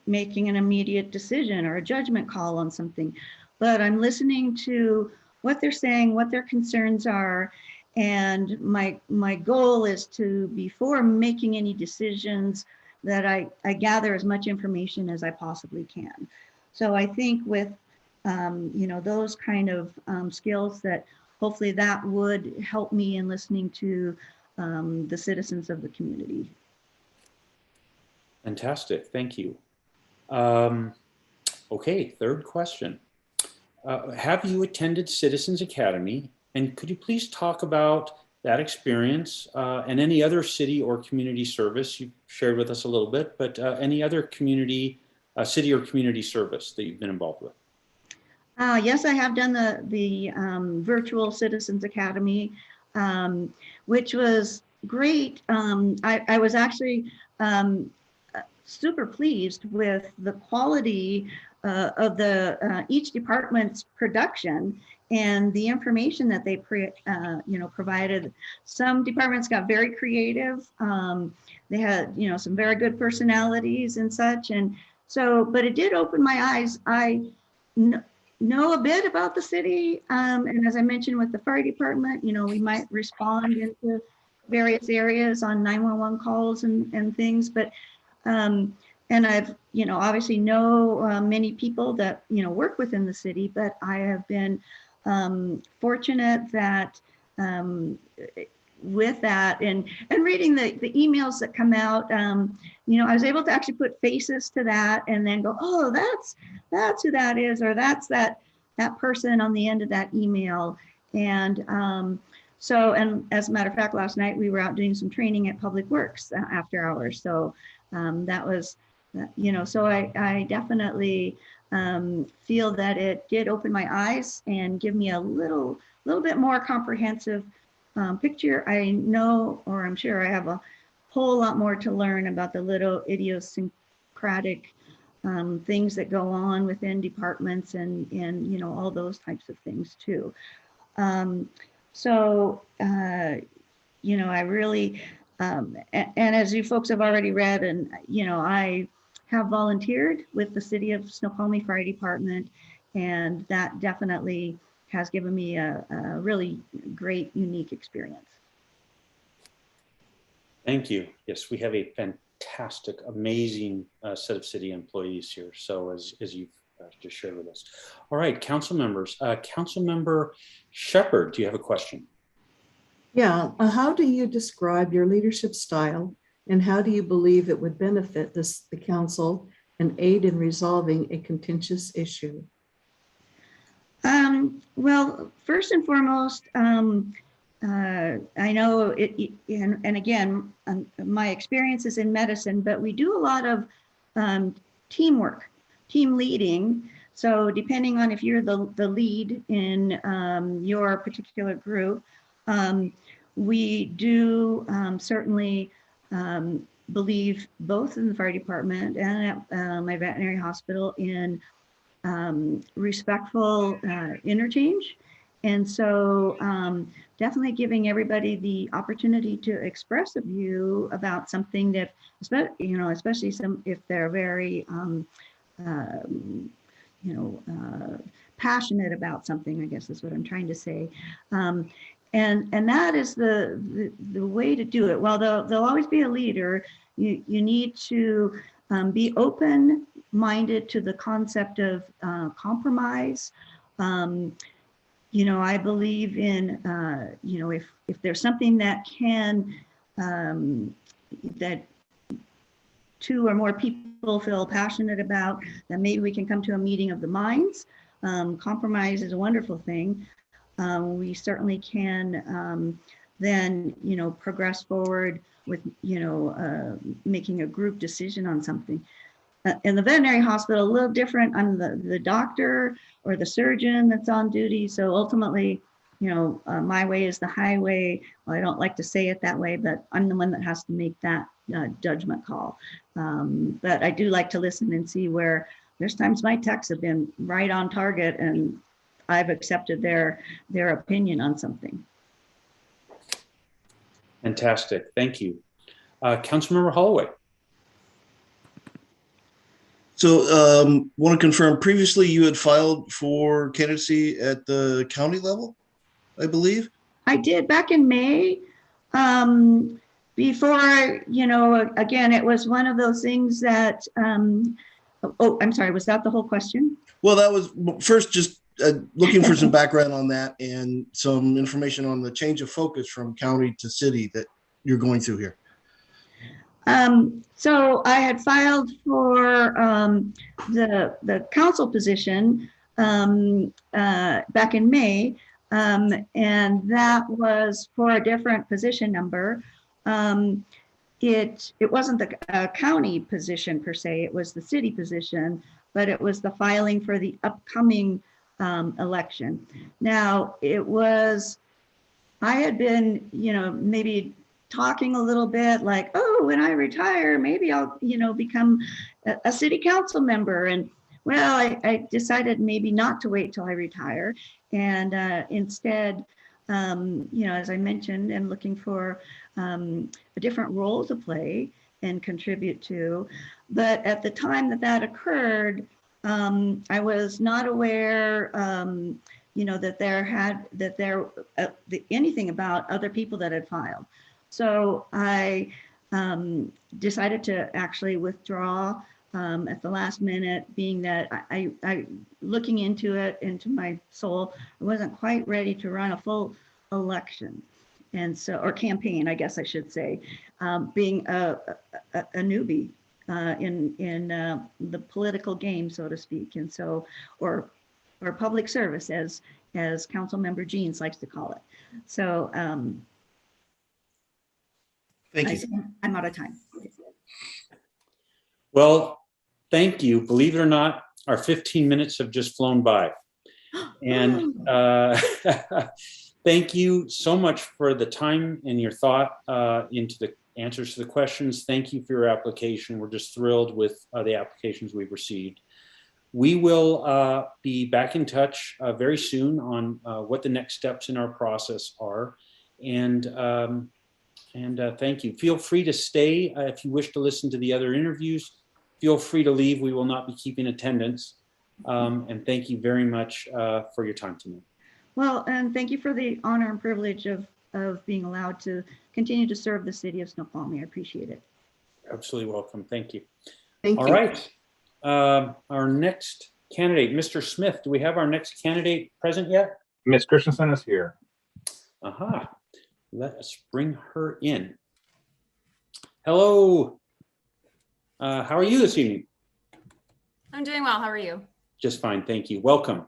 making an immediate decision or a judgment call on something, but I'm listening to what they're saying, what their concerns are. And my goal is to, before making any decisions, that I gather as much information as I possibly can. So I think with, those kind of skills, that hopefully that would help me in listening to the citizens of the community. Fantastic, thank you. Okay, third question. Have you attended Citizens Academy? And could you please talk about that experience and any other city or community service? You shared with us a little bit, but any other community, city or community service that you've been involved with? Yes, I have done the virtual Citizens Academy, which was great. I was actually super pleased with the quality of each department's production and the information that they provided. Some departments got very creative. They had some very good personalities and such, and so, but it did open my eyes. I know a bit about the city, and as I mentioned with the fire department, we might respond into various areas on 911 calls and things, but and I've obviously know many people that work within the city, but I have been fortunate that with that and reading the emails that come out, I was able to actually put faces to that and then go, oh, that's who that is, or that's that person on the end of that email. And so, and as a matter of fact, last night we were out doing some training at Public Works after hours. So that was, so I definitely feel that it did open my eyes and give me a little bit more comprehensive picture. I know, or I'm sure I have a whole lot more to learn about the little idiosyncratic things that go on within departments and all those types of things too. So I really, and as you folks have already read, and I have volunteered with the City of Snoqualmie Fire Department, and that definitely has given me a really great, unique experience. Thank you. Yes, we have a fantastic, amazing set of city employees here. So as you've just shared with us. All right, council members. Councilmember Shepard, do you have a question? Yeah, how do you describe your leadership style and how do you believe it would benefit the council and aid in resolving a contentious issue? Well, first and foremost, I know it, and again, my experience is in medicine, but we do a lot of teamwork, team leading. So depending on if you're the lead in your particular group, we do certainly believe both in the fire department and at my veterinary hospital in respectful interchange. And so definitely giving everybody the opportunity to express a view about something that, especially if they're very, passionate about something, I guess is what I'm trying to say. And that is the way to do it. While there'll always be a leader, you need to be open-minded to the concept of compromise. I believe in, if there's something that that two or more people feel passionate about, then maybe we can come to a meeting of the minds. Compromise is a wonderful thing. We certainly can then, progress forward with, making a group decision on something. In the veterinary hospital, a little different. I'm the doctor or the surgeon that's on duty. So ultimately, my way is the highway. Well, I don't like to say it that way, but I'm the one that has to make that judgment call. But I do like to listen and see where there's times my texts have been right on target and I've accepted their opinion on something. Fantastic. Thank you. Councilmember Holloway. So want to confirm, previously you had filed for candidacy at the county level, I believe? I did back in May. Before, again, it was one of those things that, oh, I'm sorry, was that the whole question? Well, that was first just looking for some background on that and some information on the change of focus from county to city that you're going through here. So I had filed for the council position back in May, and that was for a different position number. It wasn't the county position per se, it was the city position, but it was the filing for the upcoming election. Now, I had been, maybe talking a little bit like, oh, when I retire, maybe I'll, become a city council member. And well, I decided maybe not to wait till I retire. And instead, as I mentioned, and looking for a different role to play and contribute to. But at the time that occurred, I was not aware, that anything about other people that had filed. So I decided to actually withdraw at the last minute, being that I looking into it, into my soul, I wasn't quite ready to run a full election. And so, or campaign, I guess I should say, being a newbie in the political game, so to speak. And so, or public service, as Councilmember Jeans likes to call it. So, Thank you. I'm out of time. Well, thank you. Believe it or not, our 15 minutes have just flown by. And thank you so much for the time and your thought into the answers to the questions. Thank you for your application. We're just thrilled with the applications we've received. We will be back in touch very soon on what the next steps in our process are. And thank you. Feel free to stay if you wish to listen to the other interviews. Feel free to leave. We will not be keeping attendance. And thank you very much for your time tonight. Well, and thank you for the honor and privilege of being allowed to continue to serve the city of Snoqualmie. I appreciate it. Absolutely welcome. Thank you. Thank All you. right. Our next candidate, Mr. Smith. Do we have our next candidate present yet? Ms. Christensen is here. Aha. Let us bring her in. Hello. How are you this evening? I'm doing well. How are you? Just fine. Thank you. Welcome.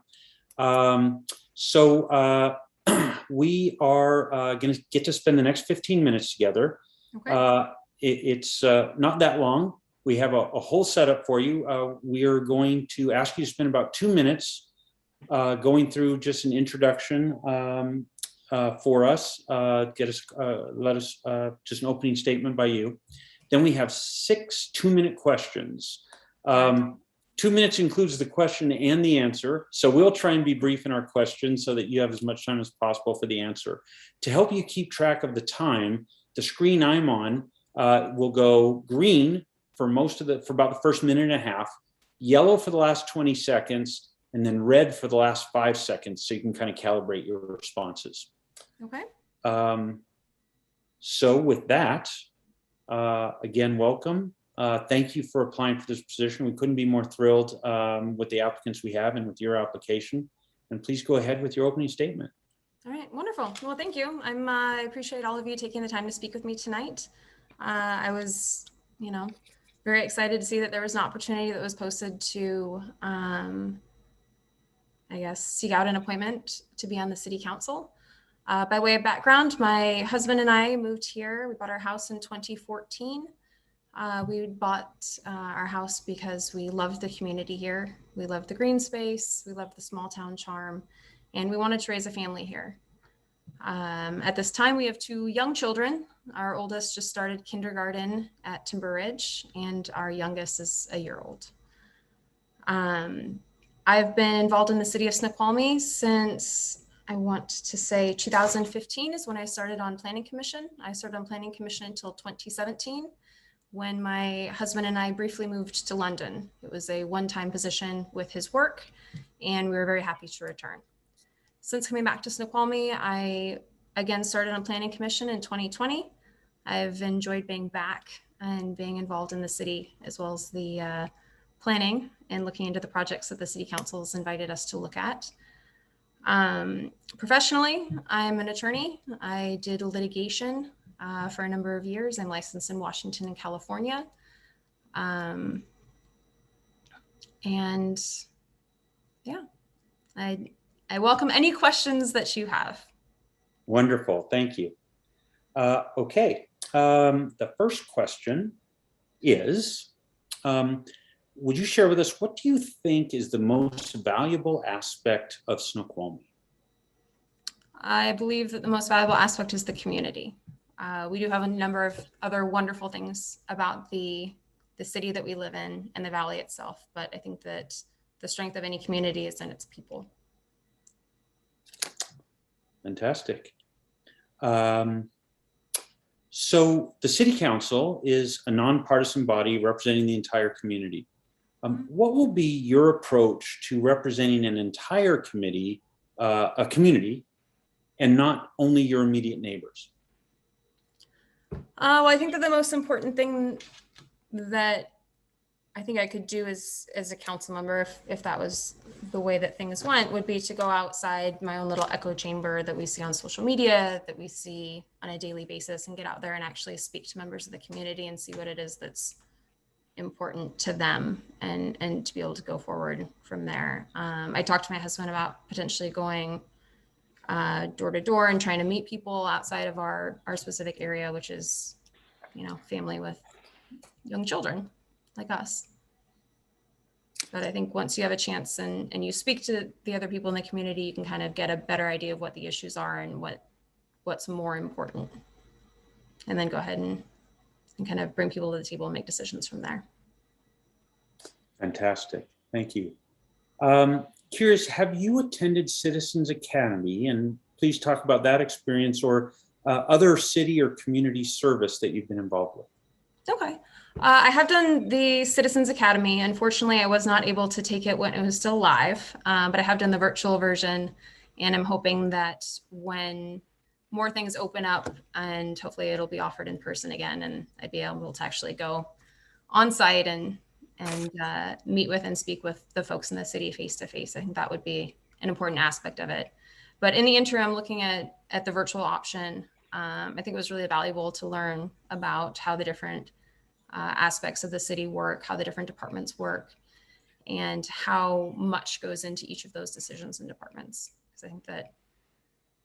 We are going to get to spend the next 15 minutes together. Okay. It's not that long. We have a whole setup for you. We are going to ask you to spend about 2 minutes going through just an introduction for us. Let us just an opening statement by you. Then we have 6 2-minute questions. 2 minutes includes the question and the answer. So we'll try and be brief in our questions so that you have as much time as possible for the answer. To help you keep track of the time, the screen I'm on will go green for about the first minute and a half, yellow for the last 20 seconds, and then red for the last 5 seconds. So you can kind of calibrate your responses. Okay. So with that, again, welcome. Thank you for applying for this position. We couldn't be more thrilled with the applicants we have and with your application. And please go ahead with your opening statement. All right. Wonderful. Well, thank you. I appreciate all of you taking the time to speak with me tonight. I was, very excited to see that there was an opportunity that was posted to, seek out an appointment to be on the city council. By way of background, my husband and I moved here. We bought our house in 2014. We bought our house because we loved the community here. We loved the green space. We loved the small town charm, and we wanted to raise a family here. At this time, we have 2 young children. Our oldest just started kindergarten at Timber Ridge, and our youngest is a year old. I've been involved in the city of Snoqualmie since, I want to say 2015 is when I started on Planning Commission. I started on Planning Commission until 2017. When my husband and I briefly moved to London. It was a one-time position with his work, and we were very happy to return. Since coming back to Snoqualmie, I again started on Planning Commission in 2020. I've enjoyed being back and being involved in the city, as well as the planning and looking into the projects that the city council has invited us to look at. Professionally, I'm an attorney. I did litigation for a number of years. I'm licensed in Washington and California. I welcome any questions that you have. Wonderful, thank you. Okay, the first question is, would you share with us, what do you think is the most valuable aspect of Snoqualmie? I believe that the most valuable aspect is the community. We do have a number of other wonderful things about the city that we live in and the valley itself, but I think that the strength of any community is in its people. Fantastic. So the city council is a nonpartisan body representing the entire community. What will be your approach to representing an entire community, and not only your immediate neighbors? Well, I think that the most important thing that I think I could do as a council member, if that was the way that things went, would be to go outside my own little echo chamber that we see on social media, that we see on a daily basis, and get out there and actually speak to members of the community and see what it is that's important to them, and to be able to go forward from there. I talked to my husband about potentially going door to door and trying to meet people outside of our specific area, which is, family with young children like us. But I think once you have a chance and you speak to the other people in the community, you can kind of get a better idea of what the issues are and what's more important, and then go ahead and kind of bring people to the table and make decisions from there. Fantastic, thank you. Curious, have you attended Citizens Academy? And please talk about that experience, or other city or community service that you've been involved with. Okay. I have done the Citizens Academy. Unfortunately, I was not able to take it when it was still live, but I have done the virtual version, and I'm hoping that when more things open up, and hopefully it'll be offered in person again, and I'd be able to actually go on site and meet with and speak with the folks in the city face to face. I think that would be an important aspect of it. But in the interim, looking at the virtual option, I think it was really valuable to learn about how the different aspects of the city work, how the different departments work, and how much goes into each of those decisions and departments. Because I think that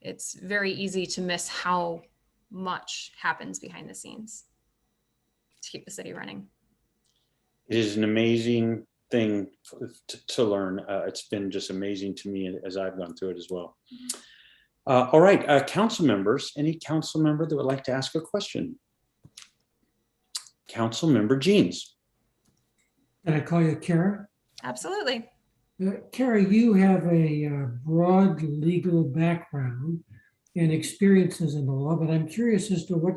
it's very easy to miss how much happens behind the scenes to keep the city running. It is an amazing thing to learn. It's been just amazing to me as I've gone through it as well. All right, council members, any council member that would like to ask a question? Council member Jeans. Can I call you Kara? Absolutely. Kara, you have a broad legal background and experiences in the law, but I'm curious as to what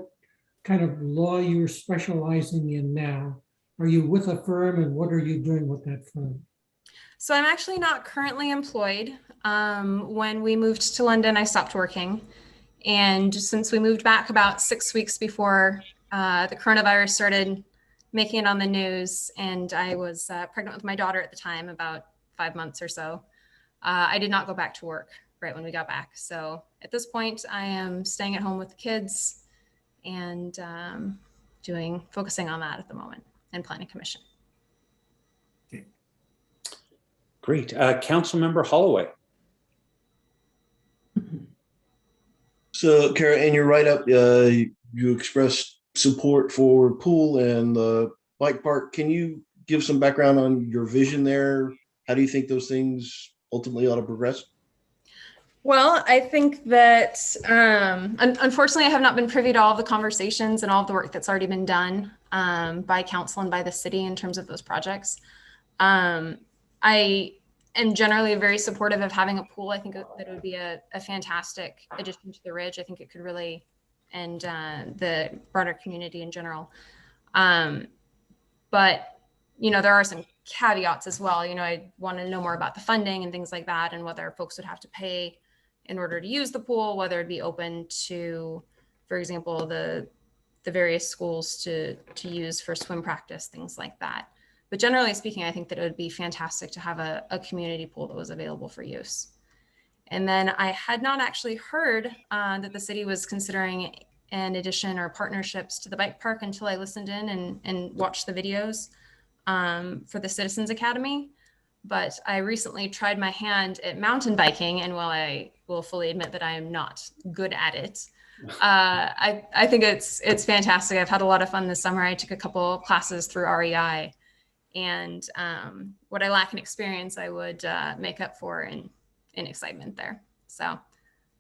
kind of law you're specializing in now. Are you with a firm, and what are you doing with that firm? So I'm actually not currently employed. When we moved to London, I stopped working. And since we moved back about 6 weeks before the coronavirus started making it on the news, and I was pregnant with my daughter at the time, about 5 months or so, I did not go back to work right when we got back. So at this point, I am staying at home with the kids and focusing on that at the moment, and planning commission. Great. Council member Holloway. So, Kara, in your write-up, you expressed support for pool and the bike park. Can you give some background on your vision there? How do you think those things ultimately ought to progress? Well, I think that unfortunately, I have not been privy to all of the conversations and all of the work that's already been done by council and by the city in terms of those projects. I am generally very supportive of having a pool. I think that it would be a fantastic addition to the Ridge. I think it could really, and the broader community in general. But, you know, there are some caveats as well. You know, I want to know more about the funding and things like that, and whether folks would have to pay in order to use the pool, whether it'd be open to, for example, the various schools to use for swim practice, things like that. But generally speaking, I think that it would be fantastic to have a community pool that was available for use. And then I had not actually heard that the city was considering an addition or partnerships to the bike park until I listened in and watched the videos for the Citizens Academy. But I recently tried my hand at mountain biking, and while I will fully admit that I am not good at it, I think it's fantastic. I've had a lot of fun this summer. I took a couple classes through REI, and what I lack in experience, I would make up for in excitement there. So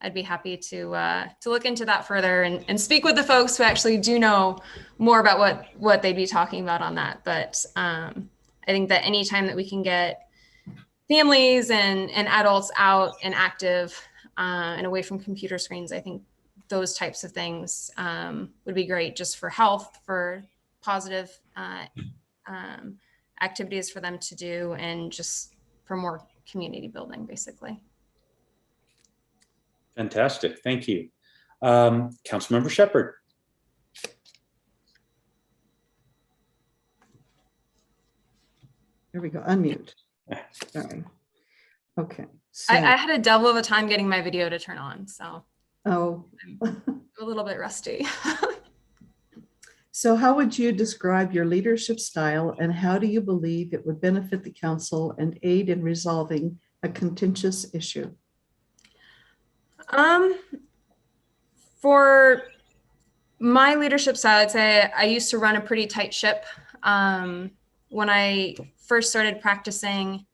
I'd be happy to look into that further and speak with the folks who actually do know more about what they'd be talking about on that. But I think that anytime that we can get families and adults out and active and away from computer screens, I think those types of things would be great just for health, for positive activities for them to do, and just for more community building, basically. Fantastic. Thank you. Councilmember Shepard. There we go. Unmute. Sorry. Okay. So, I had a devil of a time getting my video to turn on, so oh. I'm a little bit rusty. So how would you describe your leadership style, and how do you believe it would benefit the council and aid in resolving a contentious issue? For my leadership style, I'd say I used to run a pretty tight ship. When I first started practicing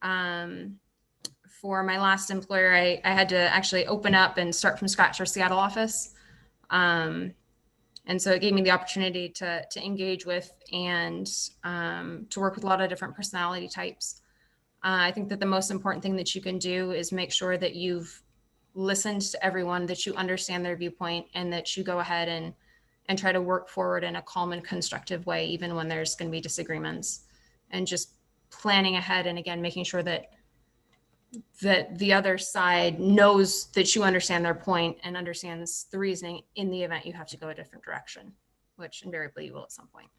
for my last employer, I had to actually open up and start from scratch our Seattle office. And so it gave me the opportunity to engage with and to work with a lot of different personality types. I think that the most important thing that you can do is make sure that you've listened to everyone, that you understand their viewpoint, and that you go ahead and try to work forward in a calm and constructive way, even when there's going to be disagreements, and just planning ahead. And again, making sure that that the other side knows that you understand their point and understands the reasoning in the event you have to go a different direction, which invariably you will at some point.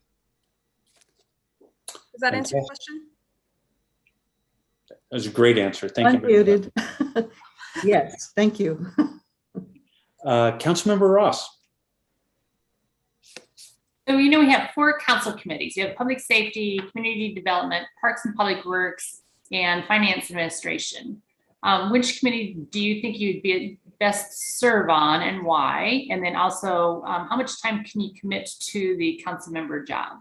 Does that answer your question? That was a great answer. Thank you. Unmuted. Yes, thank you. Councilmember Ross. So, you know, we have 4 council committees. You have public safety, community development, parks and public works, and finance administration. Which committee do you think you'd be best serve on and why? And then also, how much time can you commit to the council member job?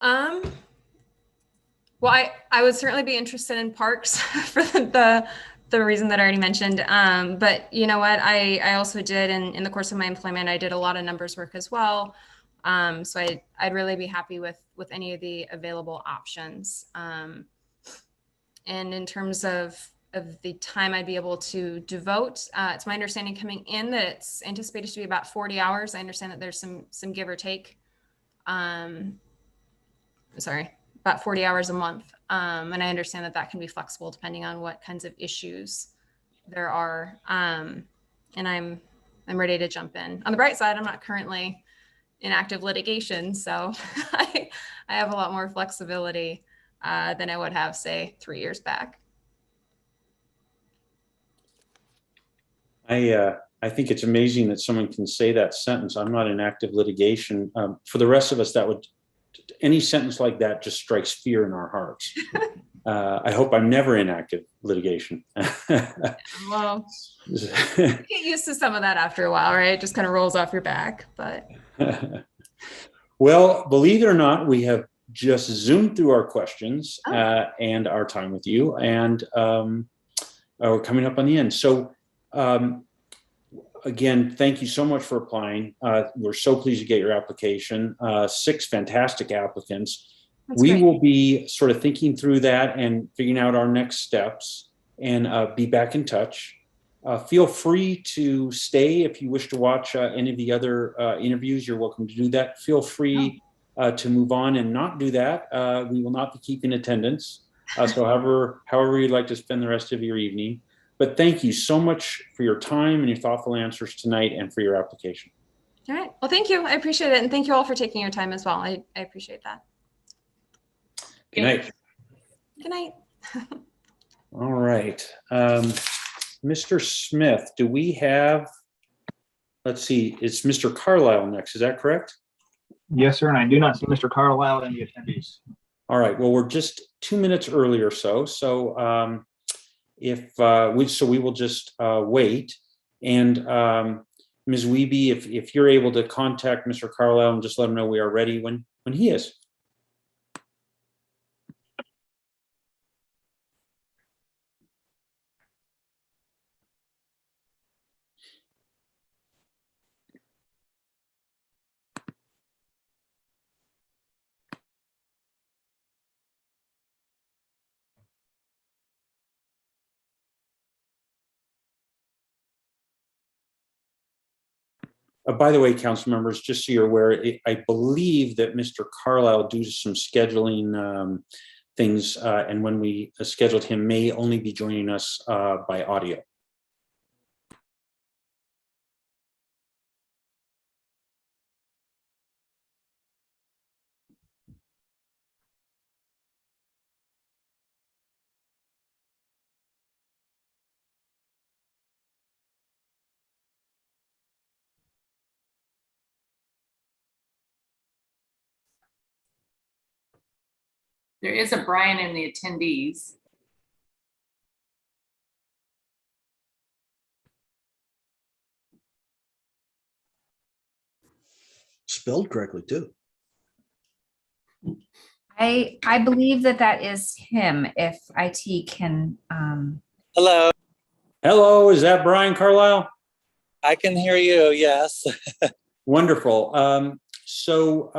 Well, I would certainly be interested in parks for the reason that I already mentioned. But you know what, I also did in the course of my employment, I did a lot of numbers work as well. So I'd really be happy with any of the available options. And in terms of the time I'd be able to devote, it's my understanding coming in that it's anticipated to be about 40 hours. I understand that there's some give or take. Sorry, about 40 hours a month. And I understand that that can be flexible depending on what kinds of issues there are. And I'm ready to jump in. On the bright side, I'm not currently in active litigation, so I have a lot more flexibility than I would have, say, 3 years back. I think it's amazing that someone can say that sentence. I'm not in active litigation. For the rest of us, any sentence like that just strikes fear in our hearts. I hope I'm never in active litigation. Well, you get used to some of that after a while, right? It just kind of rolls off your back. But well, believe it or not, we have just zoomed through our questions and our time with you, and we're coming up on the end. So again, thank you so much for applying. We're so pleased to get your application. 6 fantastic applicants. That's we great. will be sort of thinking through that and figuring out our next steps, and be back in touch. Feel free to stay if you wish to watch any of the other interviews. You're welcome to do that. Feel free to move on and not do that. We will not be keeping attendance. So however you'd like to spend the rest of your evening. But thank you so much for your time and your thoughtful answers tonight and for your application. all right. Well, thank you. I appreciate it. And thank you all for taking your time as well. I appreciate that. Good night. Good night. All right. Mr. Smith, do we have, let's see, it's Mr. Carlisle next. Is that correct? Yes, sir. And I do not see Mr. Carlisle in the attendees. All right. Well, we're just 2 minutes early or so. So we will just wait. And Ms. Wiebe, if you're able to contact Mr. Carlisle and just let him know we are ready when he is. By the way, council members, just so you're aware, I believe that Mr. Carlisle, due to some scheduling things, and when we scheduled him, may only be joining us by audio. There is a Brian in the attendees. Spelled correctly too. I believe that is him, if IT can. Hello, Hello, is that Brian Carlisle? I can hear you. Yes. Wonderful. So,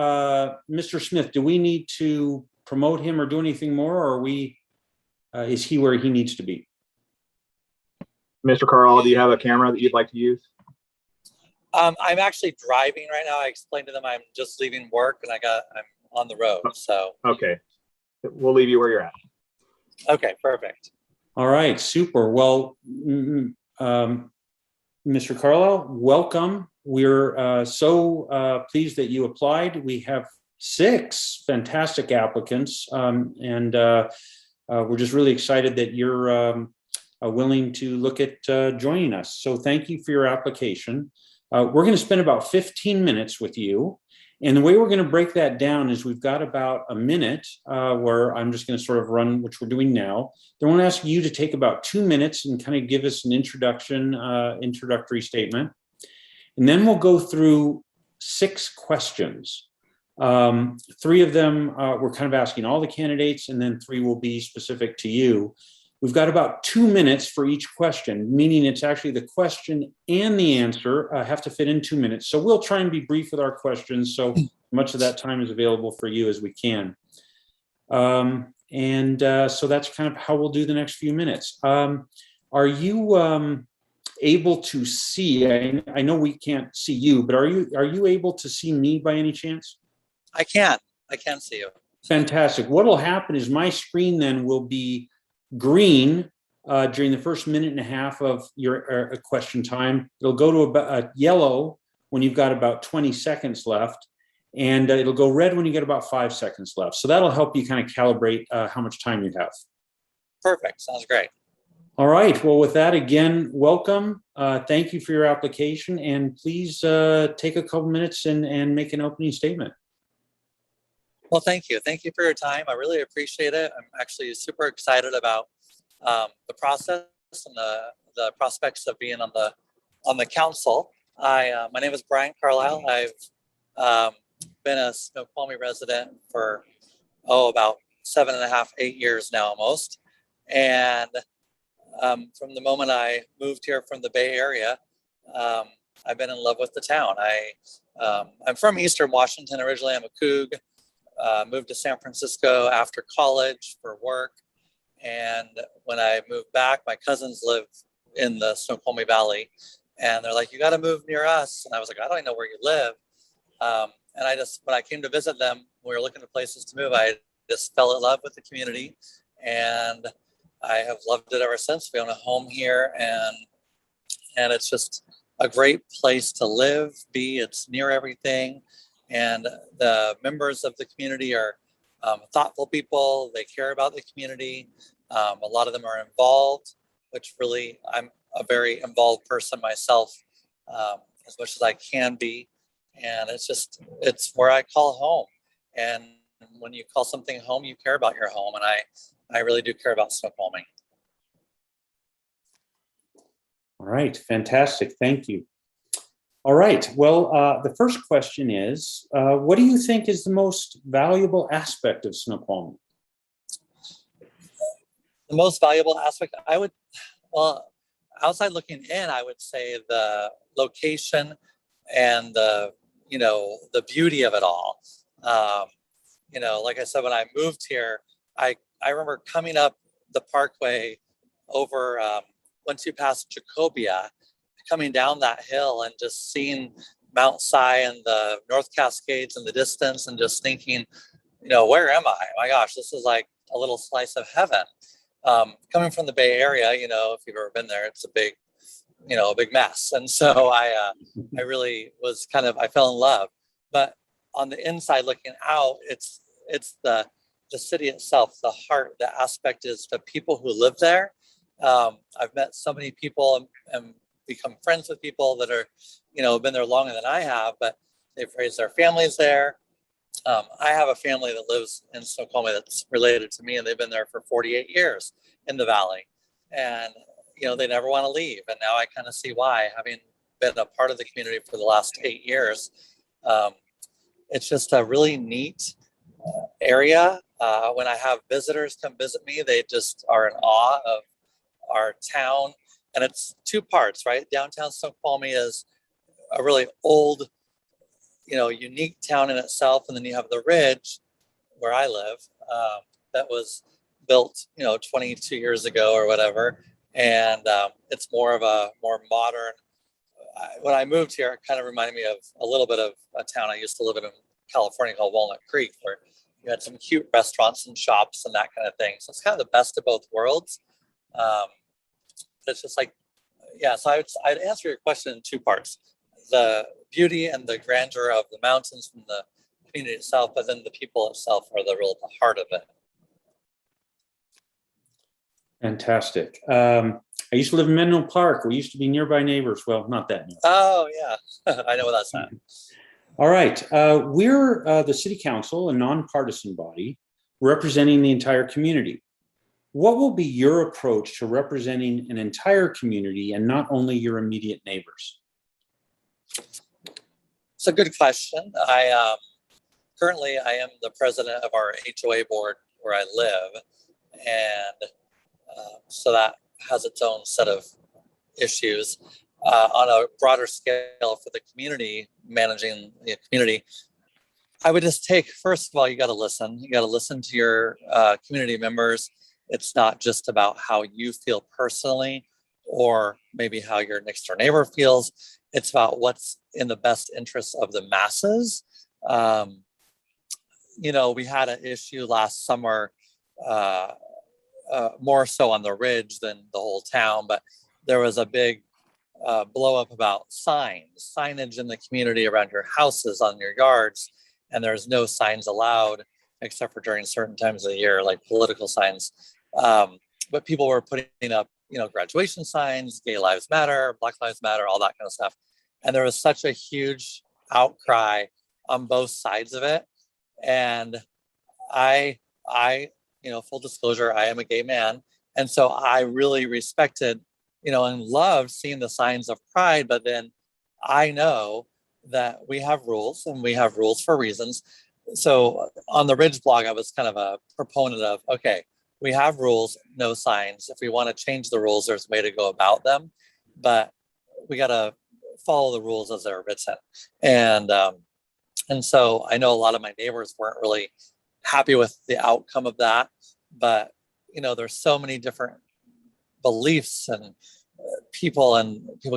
Mr. Smith, do we need to promote him or do anything more, or is he where he needs to be? Mr. Carlisle, do you have a camera that you'd like to use? I'm actually driving right now. I explained to them I'm just leaving work and I'm on the road. So Okay. We'll leave you where you're at. okay, perfect. All right, super. Well, Mr. Carlisle, welcome. We're so pleased that you applied. We have 6 fantastic applicants, and we're just really excited that you're willing to look at joining us. So thank you for your application. We're going to spend about 15 minutes with you. And the way we're going to break that down is we've got about a minute where I'm just going to sort of run, which we're doing now. Then I want to ask you to take about 2 minutes and kind of give us an introductory statement. And then we'll go through 6 questions. 3 of them we're kind of asking all the candidates, and then 3 will be specific to you. We've got about 2 minutes for each question, meaning it's actually the question and the answer have to fit in 2 minutes. So we'll try and be brief with our questions, so much of that time is available for you as we can. So that's kind of how we'll do the next few minutes. Are you able to see? I know we can't see you, but are you able to see me by any chance? I can see you. Fantastic. What will happen is my screen then will be green during the first minute and a half of your question time. It'll go to about yellow when you've got about 20 seconds left, and it'll go red when you get about 5 seconds left. So that'll help you kind of calibrate how much time you have. Perfect. Sounds great. All right. Well, with that, again, welcome. Thank you for your application, and please take a couple minutes and make an opening statement. Well, thank you. Thank you for your time. I really appreciate it. I'm actually super excited about the process and the prospects of being on the council. My name is Brian Carlisle. I've been a Snoqualmie resident for about 7.5, 8 years now almost. And from the moment I moved here from the Bay Area, I've been in love with the town. I'm from Eastern Washington originally. I'm a Coug. Moved to San Francisco after college for work. And when I moved back, my cousins live in the Snoqualmie Valley. And they're like, you got to move near us. And I was like, I don't even know where you live. And when I came to visit them, we were looking at places to move. I just fell in love with the community. And I have loved it ever since. We own a home here. And it's just a great place to live, it's near everything. And the members of the community are thoughtful people. They care about the community. A lot of them are involved, which really, I'm a very involved person myself, as much as I can be. And it's where I call home. And when you call something home, you care about your home. And I really do care about Snoqualmie. All right, fantastic. Thank you. All right. Well, the first question is, what do you think is the most valuable aspect of Snoqualmie? The most valuable aspect, outside looking in, I would say the location and the beauty of it all. Like I said, when I moved here, I remember coming up the parkway over once you pass Jacobia, coming down that hill and just seeing Mount Si and the North Cascades in the distance and just thinking, where am I? My gosh, this is like a little slice of heaven. Coming from the Bay Area, if you've ever been there, it's a big mess. And so I really was I fell in love. But on the inside looking out, it's the city itself, the heart, the aspect is the people who live there. I've met so many people and become friends with people that are, been there longer than I have, but they've raised their families there. I have a family that lives in Snoqualmie that's related to me, and they've been there for 48 years in the valley. And, they never want to leave. And now I kind of see why, having been a part of the community for the last 8 years. It's just a really neat area. When I have visitors come visit me, they just are in awe of our town. And it's 2 parts, right? Downtown Snoqualmie is a really old, unique town in itself. And then you have the Ridge, where I live, that was built, 22 years ago or whatever. And it's more modern. When I moved here, it kind of reminded me of a little bit of a town I used to live in California called Walnut Creek, where you had some cute restaurants and shops and that kind of thing. So it's kind of the best of both worlds. It's just like, yeah, so I'd answer your question in two parts: the beauty and the grandeur of the mountains from the community itself, but then the people itself are the heart of it. Fantastic. I used to live in Menlo Park. We used to be nearby neighbors. Well, not that near. Oh, yeah. I know what that's at. All right. We're the City Council, a nonpartisan body representing the entire community. What will be your approach to representing an entire community and not only your immediate neighbors? It's a good question. Currently I am the president of our HOA board where I live, and so that has its own set of issues. On a broader scale for the community, managing the community, I would just take, first of all, you got to listen. You got to listen to your community members. It's not just about how you feel personally or maybe how your next door neighbor feels. It's about what's in the best interest of the masses. We had an issue last summer, more so on the ridge than the whole town, but there was a big blow up about signage in the community around your houses, on your yards, and there's no signs allowed except for during certain times of the year, like political signs. But people were putting up, graduation signs, Gay Lives Matter, Black Lives Matter, all that kind of stuff. And there was such a huge outcry on both sides of it. And I, full disclosure, I am a gay man. And so I really respected, and loved seeing the signs of pride. But then I know that we have rules, and we have rules for reasons. So on the Ridge blog, I was kind of a proponent of, okay, we have rules, no signs. If we want to change the rules, there's a way to go about them, but we got to follow the rules as they're written. And so I know a lot of my neighbors weren't really happy with the outcome of that, but there's so many different beliefs and people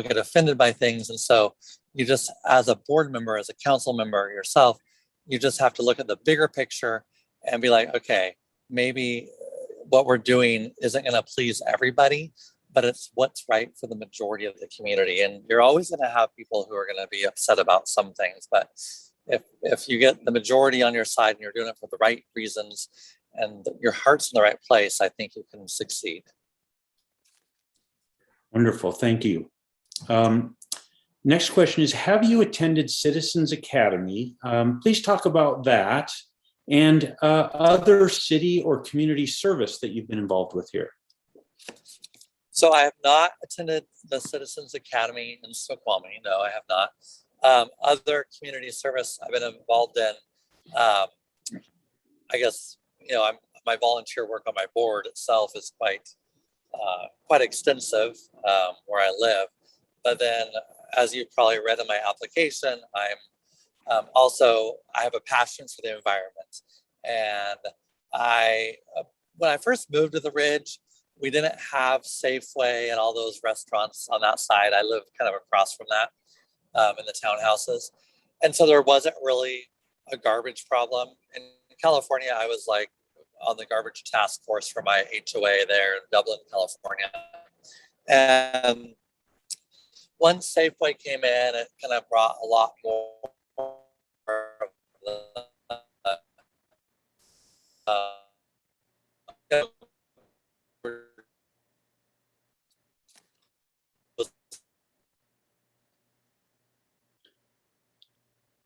get offended by things. And so you just, as a board member, as a council member yourself, you just have to look at the bigger picture and be like, okay, maybe what we're doing isn't going to please everybody, but it's what's right for the majority of the community. And you're always going to have people who are going to be upset about some things, but if you get the majority on your side and you're doing it for the right reasons and your heart's in the right place, I think you can succeed. Wonderful. Thank you. Next question is, have you attended Citizens Academy? Please talk about that and other city or community service that you've been involved with here. So I have not attended the Citizens Academy in Snoqualmie. No, I have not. Other community service I've been involved in, I guess, my volunteer work on my board itself is quite extensive where I live. But then, as you probably read in my application, I'm I have a passion for the environment. And when I first moved to the Ridge, we didn't have Safeway and all those restaurants on that side. I live kind of across from that in the townhouses. And so there wasn't really a garbage problem. In California, I was like on the garbage task force for my HOA there in Dublin, California. And once Safeway came in, it kind of brought a lot more of the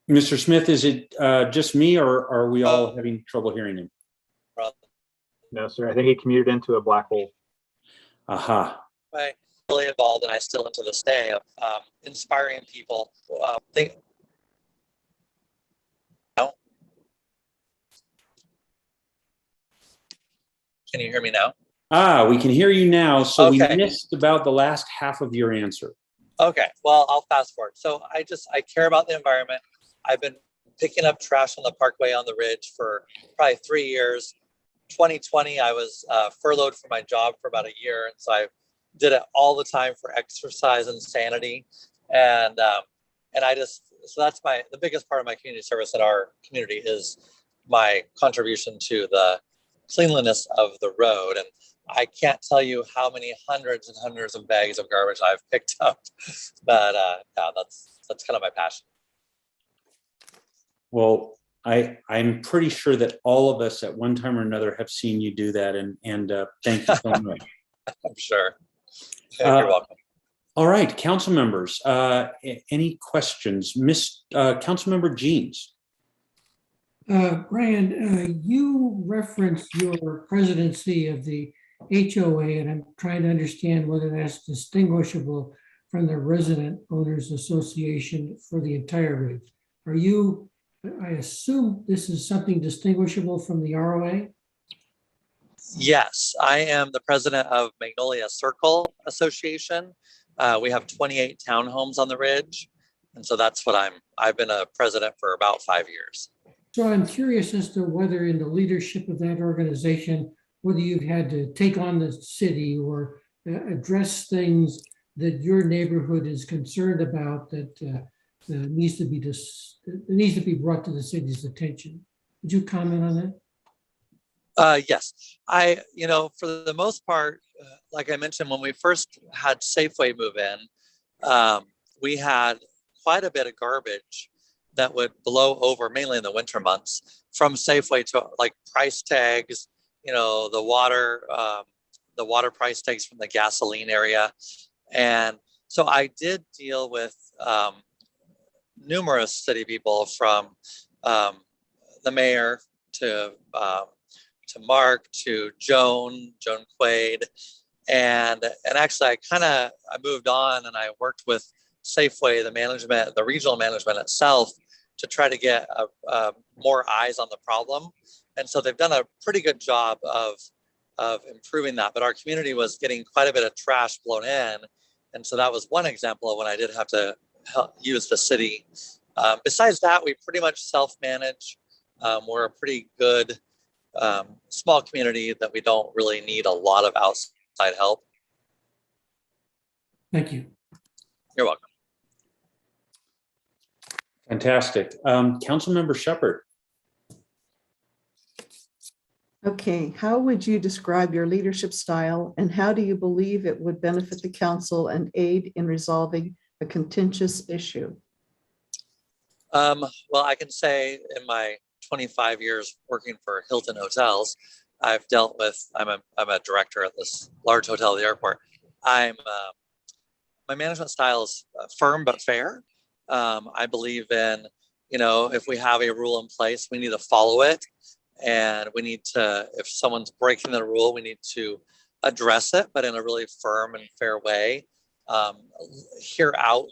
Mr. Smith, is it just me, or are we all having trouble hearing him? No, sir. I think he commuted into a black hole. Aha. I'm really involved, and I still am to this day, of inspiring people. Can you hear me now? We can hear you now. So Okay. We missed about the last half of your answer. Okay, well, I'll fast forward. So I care about the environment. I've been picking up trash on the Parkway on the Ridge for probably 3 years. 2020, I was furloughed from my job for about a year. And so I did it all the time for exercise and sanity. And so that's the biggest part of my community service in our community is my contribution to the cleanliness of the road. And I can't tell you how many hundreds and hundreds of bags of garbage I've picked up, but yeah, that's kind of my passion. Well, I'm pretty sure that all of us at one time or another have seen you do that, and thank you so much. I'm sure. You're welcome. All right, council members, any questions? Council Member Jeans. Brian, you referenced your presidency of the HOA, and I'm trying to understand whether that's distinguishable from the Resident Owners Association for the entire RIG. Are you, I assume this is something distinguishable from the ROA? Yes, I am the president of Magnolia Circle Association. We have 28 townhomes on the Ridge. And so that's what I've been a president for about 5 years. So I'm curious as to whether in the leadership of that organization, whether you've had to take on the city or address things that your neighborhood is concerned about that needs to be brought to the city's attention. Would you comment on that? Yes, for the most part, like I mentioned, when we first had Safeway move in, we had quite a bit of garbage that would blow over, mainly in the winter months, from Safeway to like price tags, the water price tags from the gasoline area. And so I did deal with numerous city people, from the mayor to Mark to Joan Quaid. And actually I moved on and I worked with Safeway, the regional management itself, to try to get more eyes on the problem. And so they've done a pretty good job of improving that. But our community was getting quite a bit of trash blown in. And so that was one example of when I did have to use the city. Besides that, we pretty much self-manage. We're a pretty good small community that we don't really need a lot of outside help. Thank you. You're welcome. Fantastic. Councilmember Shepard. Okay, how would you describe your leadership style and how do you believe it would benefit the council and aid in resolving a contentious issue? Well, I can say in my 25 years working for Hilton Hotels, I've dealt with, I'm a director at this large hotel at the airport. My management style is firm but fair. I believe in, if we have a rule in place, we need to follow it. And we need to, if someone's breaking the rule, we need to address it, but in a really firm and fair way. Hear out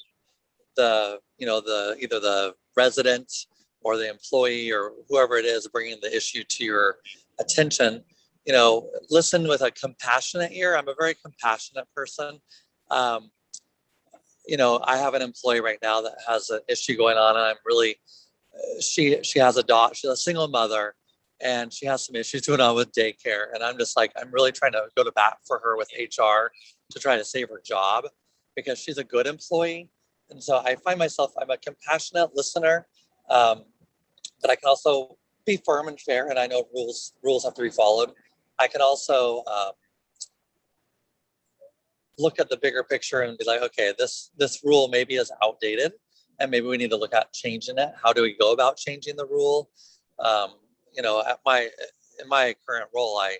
either the resident or the employee or whoever it is bringing the issue to your attention. Listen with a compassionate ear. I'm a very compassionate person. I have an employee right now that has an issue going on, and I'm really, she has a daughter, she's a single mother, and she has some issues going on with daycare. And I'm just like, I'm really trying to go to bat for her with HR to try to save her job because she's a good employee. And so I find myself, I'm a compassionate listener, but I can also be firm and fair. And I know rules have to be followed. I can also look at the bigger picture and be like, okay, this rule maybe is outdated and maybe we need to look at changing it. How do we go about changing the rule? In my current role, I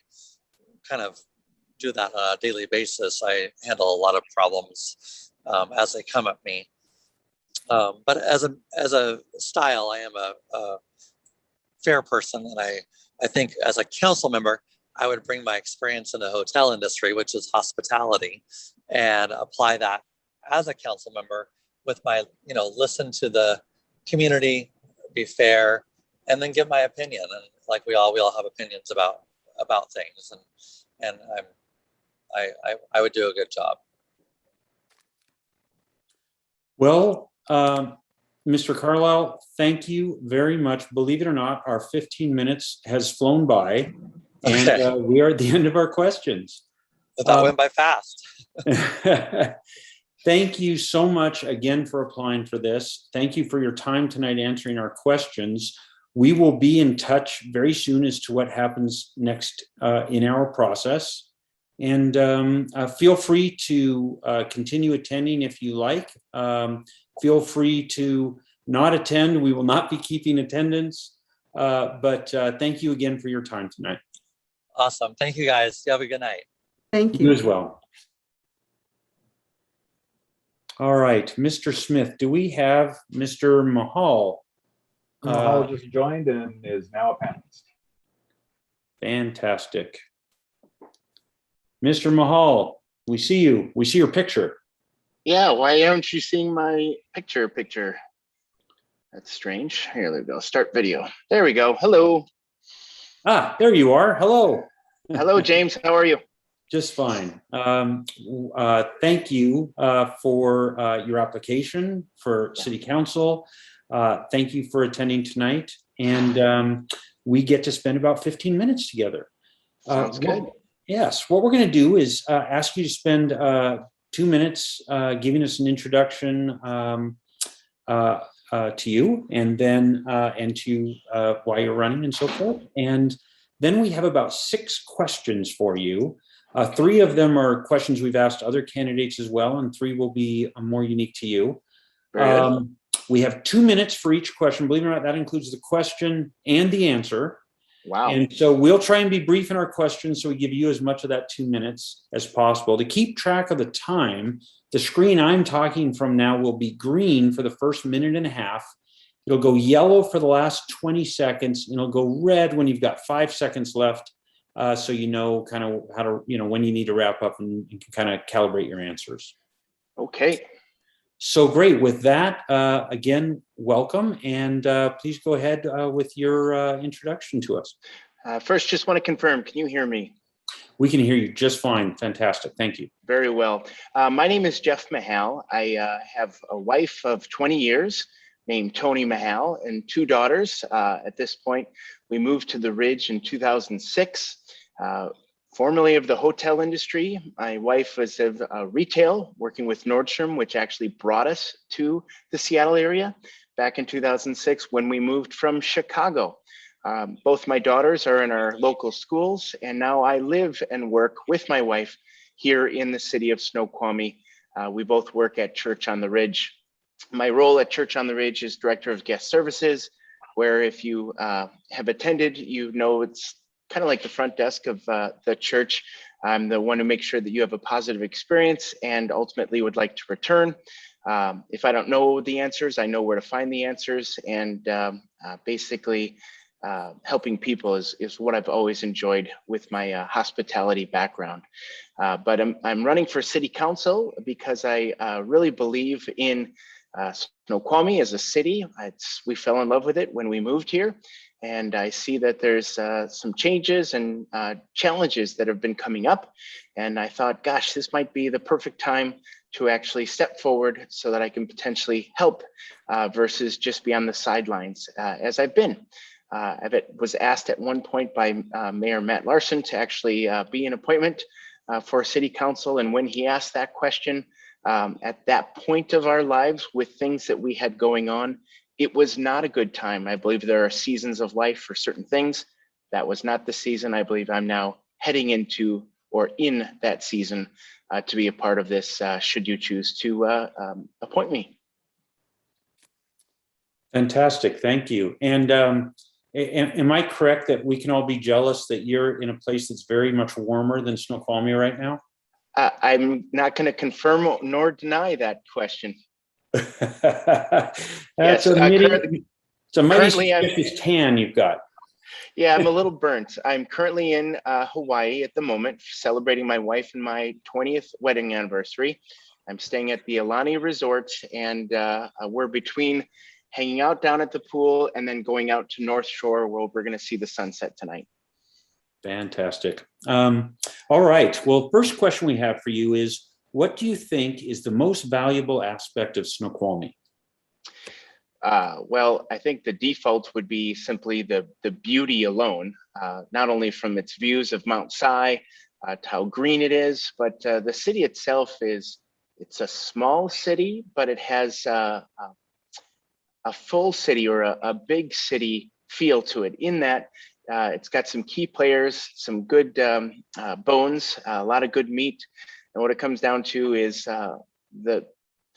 kind of do that on a daily basis. I handle a lot of problems as they come at me. But as a style, I am a fair person, and I think as a council member, I would bring my experience in the hotel industry, which is hospitality, and apply that as a council member with my, listen to the community, be fair, and then give my opinion. And like we all have opinions about things, and I would do a good job. Well, Mr. Carlisle, thank you very much. Believe it or not, our 15 minutes has flown by, and we are at the end of our questions. That went by fast. Thank you so much again for applying for this. Thank you for your time tonight answering our questions. We will be in touch very soon as to what happens next in our process. And feel free to continue attending if you like. Feel free to not attend. We will not be keeping attendance. But thank you again for your time tonight. Awesome. Thank you, guys. You have a good night. Thank You you. as well. All right, Mr. Smith, do we have Mr. Mahal? Mahal just joined and is now a panelist. Fantastic. Mr. Mahal, we see you. We see your picture. Yeah, why aren't you seeing my picture? That's strange. Here we go. Start video. There we go. Hello. Ah, there you are. Hello. Hello, James. How are you? Just fine. Thank you for your application for City Council. Thank you for attending tonight. And we get to spend about 15 minutes together. Sounds good. Yes. What we're going to do is ask you to spend 2 minutes giving us an introduction to you, and then and to why you're running and so forth. And then we have about 6 questions for you. 3 of them are questions we've asked other candidates as well, and 3 will be more unique to you. We have 2 minutes for each question. Believe it or not, that includes the question and the answer. Wow. And so we'll try and be brief in our questions, so we give you as much of that 2 minutes as possible. To keep track of the time, the screen I'm talking from now will be green for the first minute and a half. It'll go yellow for the last 20 seconds, and it'll go red when you've got 5 seconds left. So you know kind of how to, when you need to wrap up, and you can kind of calibrate your answers. Okay. So great. With that, again, welcome, and please go ahead with your introduction to us. First, just want to confirm, can you hear me? We can hear you just fine. Fantastic. Thank you. Very well. My name is Jeff Mahal. I have a wife of 20 years named Tony Mahal and 2 daughters. At this point, we moved to the Ridge in 2006. Formerly of the hotel industry, my wife was of retail, working with Nordstrom, which actually brought us to the Seattle area back in 2006 when we moved from Chicago. Both my daughters are in our local schools, and now I live and work with my wife here in the city of Snoqualmie. We both work at Church on the Ridge. My role at Church on the Ridge is Director of Guest Services, where if you have attended, it's kind of like the front desk of the church. I'm the one who makes sure that you have a positive experience and ultimately would like to return. If I don't know the answers, I know where to find the answers, and basically helping people is what I've always enjoyed with my hospitality background. But I'm running for city council because I really believe in Snoqualmie as a city. We fell in love with it when we moved here. And I see that there's some changes and challenges that have been coming up. And I thought, gosh, this might be the perfect time to actually step forward so that I can potentially help versus just be on the sidelines as I've been. I was asked at one point by Mayor Matt Larson to actually be an appointment for city council. And when he asked that question, at that point of our lives with things that we had going on, it was not a good time. I believe there are seasons of life for certain things. That was not the season. I believe I'm now heading into or in that season to be a part of this, should you choose to appoint me. Fantastic. Thank you. And am I correct that we can all be jealous that you're in a place that's very much warmer than Snoqualmie right now? I'm not going to confirm nor deny that question. That's a mighty suspicious tan you've got. Yeah, I'm a little burnt. I'm currently in Hawaii at the moment, celebrating my wife and my 20th wedding anniversary. I'm staying at the Alani Resort, and we're between hanging out down at the pool and then going out to North Shore, where we're going to see the sunset tonight. Fantastic. All right. Well, first question we have for you is, what do you think is the most valuable aspect of Snoqualmie? Well, I think the default would be simply the beauty alone, not only from its views of Mount Si, to how green it is, but the city itself it's a small city, but it has a full city or a big city feel to it, in that It's got some key players, some good bones, a lot of good meat. And what it comes down to is the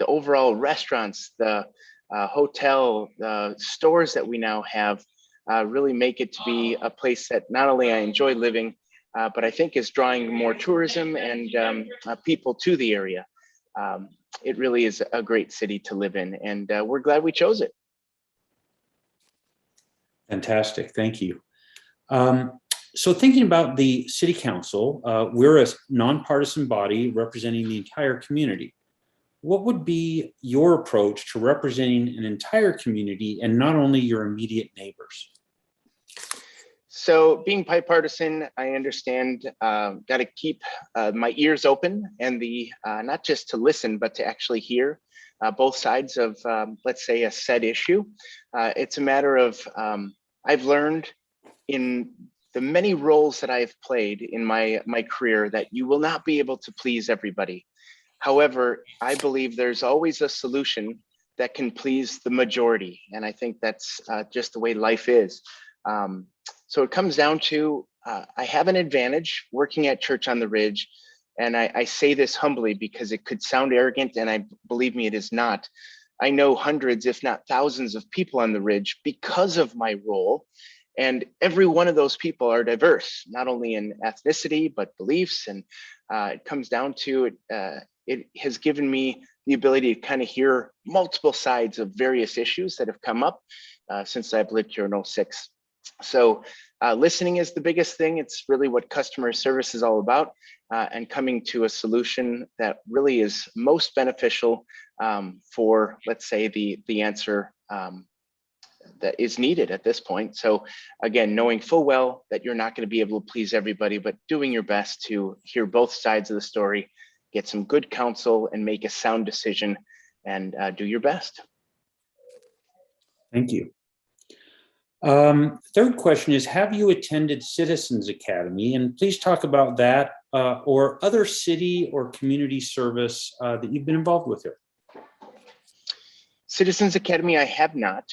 overall restaurants, the hotel, the stores that we now have really make it to be a place that not only I enjoy living, but I think is drawing more tourism and people to the area. It really is a great city to live in, and we're glad we chose it. Fantastic, thank you. So thinking about the city council, we're a nonpartisan body representing the entire community. What would be your approach to representing an entire community and not only your immediate neighbors? So being bipartisan, I understand, got to keep my ears open and not just to listen, but to actually hear both sides of, let's say, a set issue. It's a matter of, I've learned in the many roles that I've played in my career that you will not be able to please everybody. However, I believe there's always a solution that can please the majority. And I think that's just the way life is. So it comes down to, I have an advantage working at Church on the Ridge. And I say this humbly because it could sound arrogant, and believe me, it is not. I know hundreds, if not thousands of people on the Ridge because of my role. And every one of those people are diverse, not only in ethnicity, but beliefs. And it comes down to it has given me the ability to kind of hear multiple sides of various issues that have come up since I've lived here in 06. So listening is the biggest thing. It's really what customer service is all about, and coming to a solution that really is most beneficial for, let's say, the answer that is needed at this point. So again, knowing full well that you're not going to be able to please everybody, but doing your best to hear both sides of the story, get some good counsel, and make a sound decision, and do your best. Thank you. Third question is, have you attended Citizens Academy? And please talk about that or other city or community service that you've been involved with here. Citizens Academy, I have not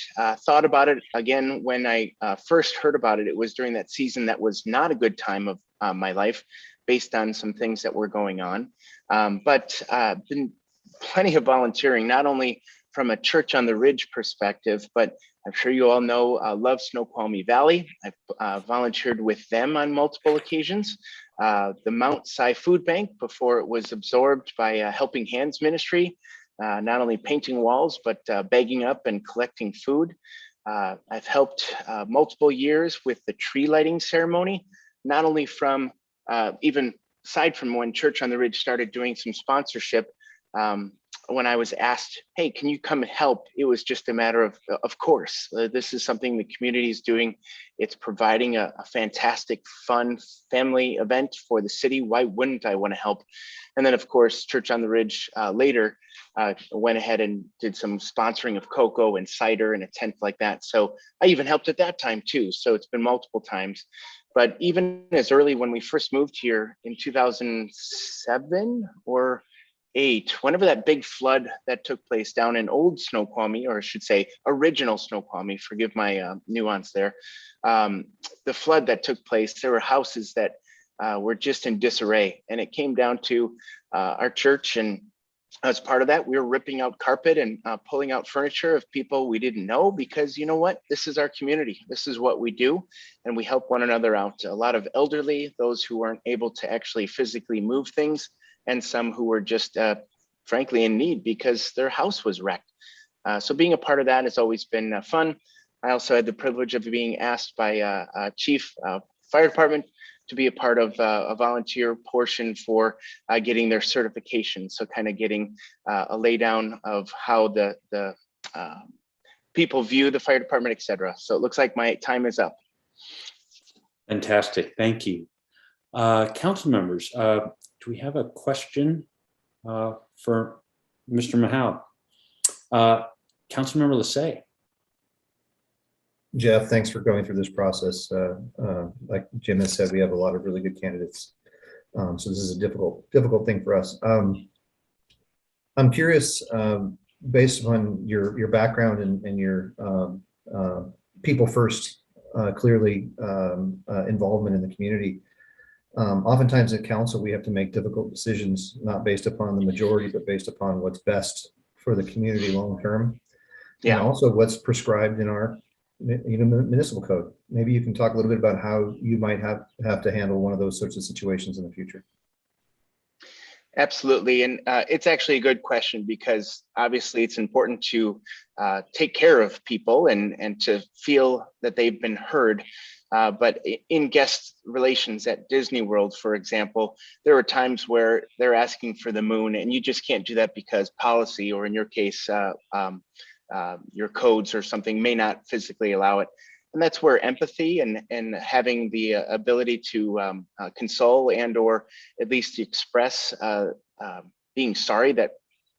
thought about it. Again, when I first heard about it, it was during that season that was not a good time of my life based on some things that were going on. But been plenty of volunteering, not only from a Church on the Ridge perspective, but I'm sure you all know, love Snoqualmie Valley. I've volunteered with them on multiple occasions. The Mount Si Food Bank before it was absorbed by Helping Hands Ministry, not only painting walls, but bagging up and collecting food. I've helped multiple years with the tree lighting ceremony, not only from even aside from when Church on the Ridge started doing some sponsorship. When I was asked, hey, can you come and help? It was just a matter of course, this is something the community is doing. It's providing a fantastic, fun family event for the city. Why wouldn't I want to help? And then of course, Church on the Ridge later went ahead and did some sponsoring of cocoa and cider and a tent like that. So I even helped at that time too. So it's been multiple times. But even as early when we first moved here in 2007 or 2008, whenever that big flood that took place down in old Snoqualmie, or I should say original Snoqualmie, forgive my nuance there, the flood that took place, there were houses that were just in disarray. And it came down to our church, and as part of that, we were ripping out carpet and pulling out furniture of people we didn't know, because you know what, this is our community. This is what we do, and we help one another out. A lot of elderly, those who weren't able to actually physically move things, and some who were just frankly in need because their house was wrecked. So being a part of that has always been fun. I also had the privilege of being asked by Chief Fire Department to be a part of a volunteer portion for getting their certification. So kind of getting a laydown of how the people view the fire department, et cetera. So it looks like my time is up. Fantastic, thank you. Council members, do we have a question for Mr. Mahal? Councilmember Lassay. Jeff, thanks for going through this process. Like Jim has said, we have a lot of really good candidates. So this is a difficult thing for us. I'm curious, based on your background and your people first clearly involvement in the community. Oftentimes at council, we have to make difficult decisions, not based upon the majority, but based upon what's best for the community long-term. And also what's prescribed in our municipal code. Maybe you can talk a little bit about how you might have to handle one of those sorts of situations in the future. Absolutely. And it's actually a good question, because obviously it's important to take care of people and to feel that they've been heard. But in guest relations at Disney World, for example, there are times where they're asking for the moon, and you just can't do that because policy, or in your case, your codes or something may not physically allow it. And that's where empathy and having the ability to console and or at least express being sorry that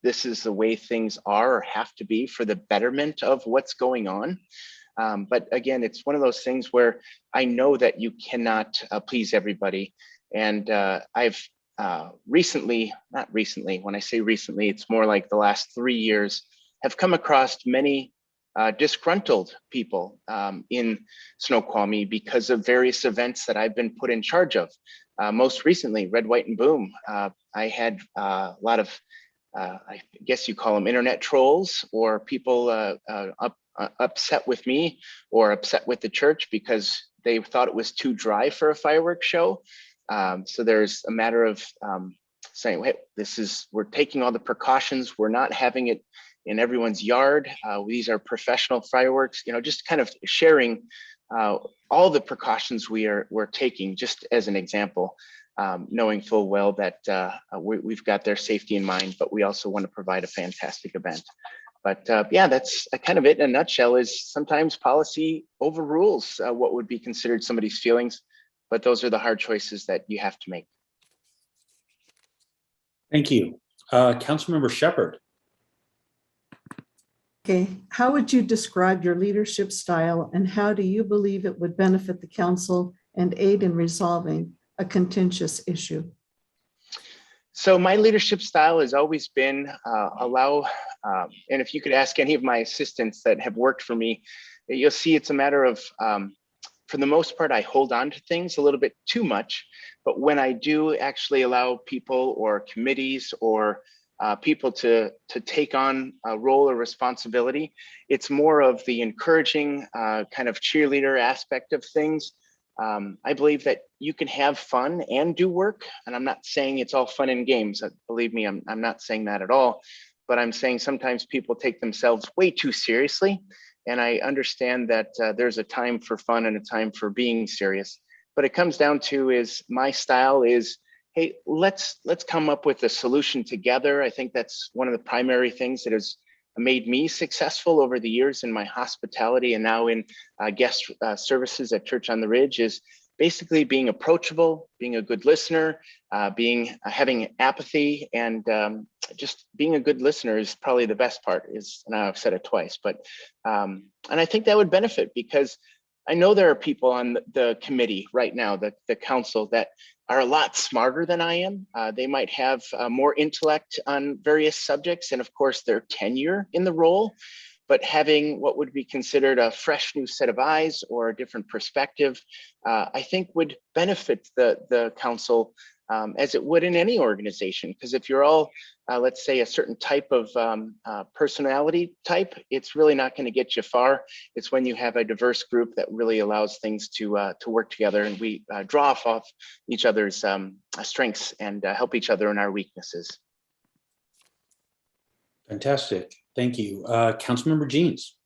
this is the way things are or have to be for the betterment of what's going on. But again, it's one of those things where I know that you cannot please everybody. And I've recently, not recently, when I say recently, it's more like the last 3 years, have come across many disgruntled people in Snoqualmie because of various events that I've been put in charge of. Most recently, Red, White, and Boom. I had a lot of, I guess you call them internet trolls, or people upset with me or upset with the church because they thought it was too dry for a fireworks show. So there's a matter of saying, hey, we're taking all the precautions. We're not having it in everyone's yard. These are professional fireworks, just kind of sharing all the precautions we're taking, just as an example, knowing full well that we've got their safety in mind, but we also want to provide a fantastic event. But yeah, that's kind of it in a nutshell. Is sometimes policy overrules what would be considered somebody's feelings, but those are the hard choices that you have to make. Thank you. Councilmember Shepard. Okay, how would you describe your leadership style, and how do you believe it would benefit the council and aid in resolving a contentious issue? So my leadership style has always been and if you could ask any of my assistants that have worked for me, you'll see it's a matter of, for the most part, I hold on to things a little bit too much. But when I do actually allow people or committees or people to take on a role or responsibility, it's more of the encouraging kind of cheerleader aspect of things. I believe that you can have fun and do work, and I'm not saying it's all fun and games. Believe me, I'm not saying that at all, but I'm saying sometimes people take themselves way too seriously, and I understand that there's a time for fun and a time for being serious. But it comes down to is my style is, hey, let's come up with a solution together. I think that's one of the primary things that has made me successful over the years in my hospitality and now in guest services at Church on the Ridge, is basically being approachable, being a good listener, having apathy, and just being a good listener is probably the best part. Now I've said it twice, but and I think that would benefit, because I know there are people on the committee right now, the council, that are a lot smarter than I am. They might have more intellect on various subjects, and of course their tenure in the role, but having what would be considered a fresh new set of eyes or a different perspective, I think would benefit the council as it would in any organization. Because if you're all, let's say, a certain type of personality type, it's really not going to get you far. It's when you have a diverse group that really allows things to work together, and we draw off each other's strengths and help each other in our weaknesses. Fantastic. Thank you. Councilmember Jeans.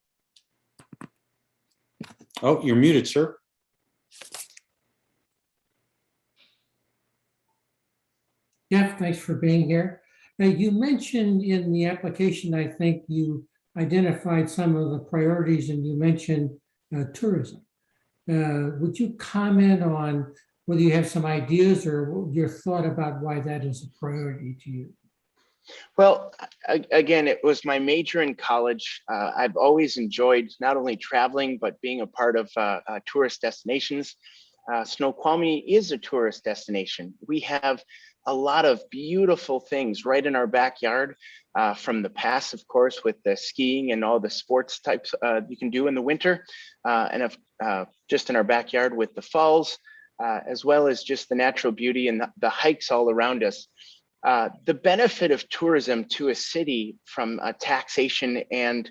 Oh, you're muted, sir. Jeff, thanks for being here. You mentioned in the application, I think you identified some of the priorities, and you mentioned tourism. Would you comment on whether you have some ideas or your thought about why that is a priority to you? Well, again, it was my major in college. I've always enjoyed not only traveling, but being a part of tourist destinations. Snoqualmie is a tourist destination. We have a lot of beautiful things right in our backyard, from the past, of course, with the skiing and all the sports types you can do in the winter, and just in our backyard with the falls, as well as just the natural beauty and the hikes all around us. The benefit of tourism to a city from taxation and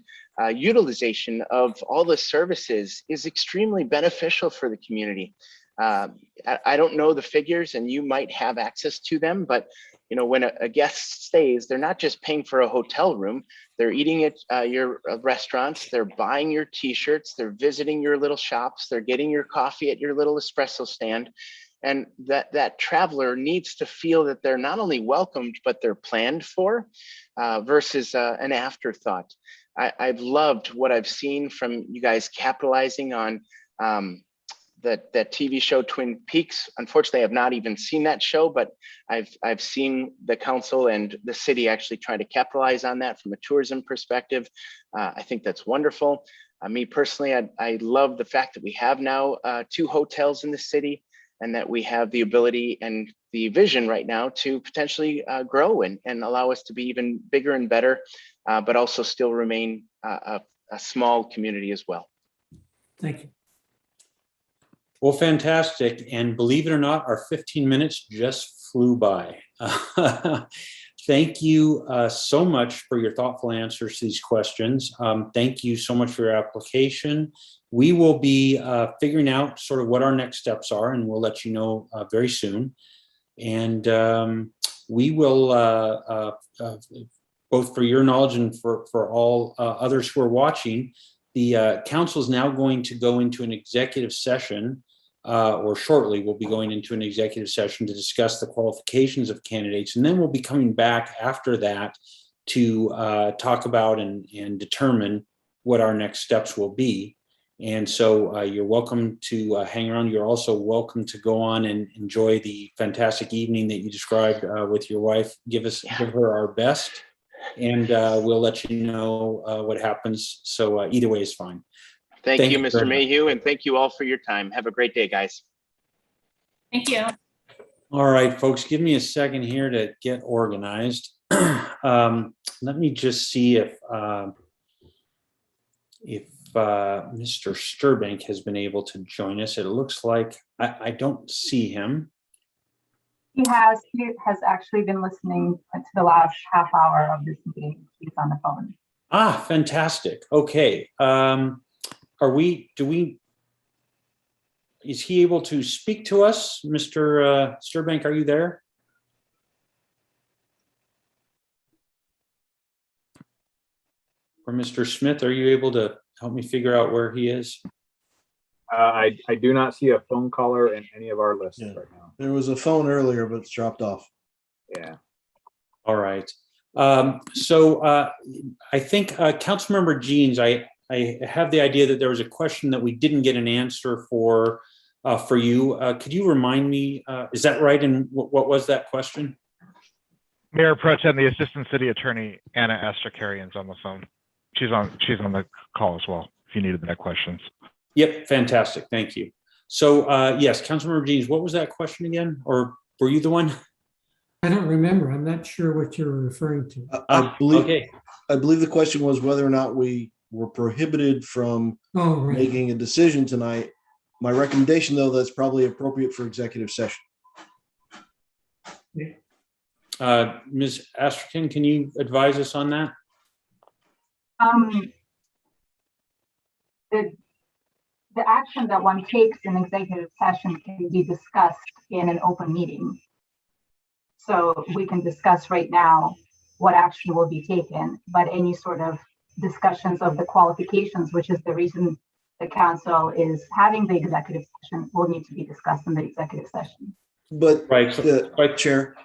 utilization of all the services is extremely beneficial for the community. I don't know the figures, and you might have access to them, but when a guest stays, they're not just paying for a hotel room, they're eating at your restaurants, they're buying your t-shirts, they're visiting your little shops, they're getting your coffee at your little espresso stand. And that traveler needs to feel that they're not only welcomed, but they're planned for, versus an afterthought. I've loved what I've seen from you guys capitalizing on that TV show Twin Peaks. Unfortunately, I've not even seen that show, but I've seen the council and the city actually try to capitalize on that from a tourism perspective. I think that's wonderful. Me personally, I love the fact that we have now 2 hotels in the city, and that we have the ability and the vision right now to potentially grow and allow us to be even bigger and better, but also still remain a small community as well. Thank you. Well, fantastic. And believe it or not, our 15 minutes just flew by. Thank you so much for your thoughtful answers to these questions. Thank you so much for your application. We will be figuring out sort of what our next steps are, and we'll let you know very soon. And we will, both for your knowledge and for all others who are watching, the council is now going to go into an executive session, or shortly we'll be going into an executive session to discuss the qualifications of candidates. And then we'll be coming back after that to talk about and determine what our next steps will be. And so you're welcome to hang around. You're also welcome to go on and enjoy the fantastic evening that you described with your wife. Give her our best, and we'll let you know what happens. So either way is fine. Thank you, Mr. Mayhew, and thank you all for your time. Have a great day, guys. Thank you. All right, folks, give me a second here to get organized. Let me just see if Mr. Sturbank has been able to join us. It looks like I don't see him. He has actually been listening to the last half hour of this meeting. He's on the phone. Ah, fantastic. Okay. Is he able to speak to us? Mr. Sturbank, are you there? Or Mr. Smith, are you able to help me figure out where he is? I do not see a phone caller in any of our lists right now. There was a phone earlier, but it's dropped off. Yeah. All right. So I think Councilmember Jeans, I have the idea that there was a question that we didn't get an answer for you. Could you remind me, is that right? And what was that question? Mayor Pro Tem, the Assistant City Attorney, Anna Astrokarian's on the phone. She's on the call as well, if you needed that questions. Yep, fantastic, thank you. So yes, Councilmember Jeans, what was that question again? Or were you the one? I don't remember. I'm not sure what you're referring to. I believe the question was whether or not we were prohibited from making a decision tonight. My recommendation, though, that's probably appropriate for executive session. Yeah. Ms. Astrokhan, can you advise us on that? The action that one takes in executive session can be discussed in an open meeting. So we can discuss right now what action will be taken, but any sort of discussions of the qualifications, which is the reason the council is having the executive session, will need to be discussed in the executive session. But right, Chair,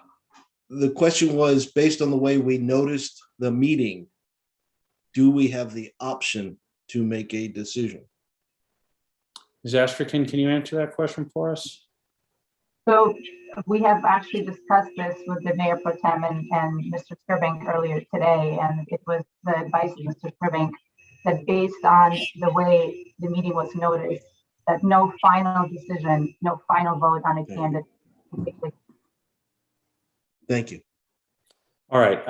the question was based on the way we noticed the meeting, do we have the option to make a decision? Ms. Astrokhan, can you answer that question for us? So we have actually discussed this with the Mayor Pro Tem and Mr. Sturbank earlier today, and it was the advice of Mr. Sturbank that based on the way the meeting was noticed, that no final decision, no final vote on a candidate. Thank you. All right.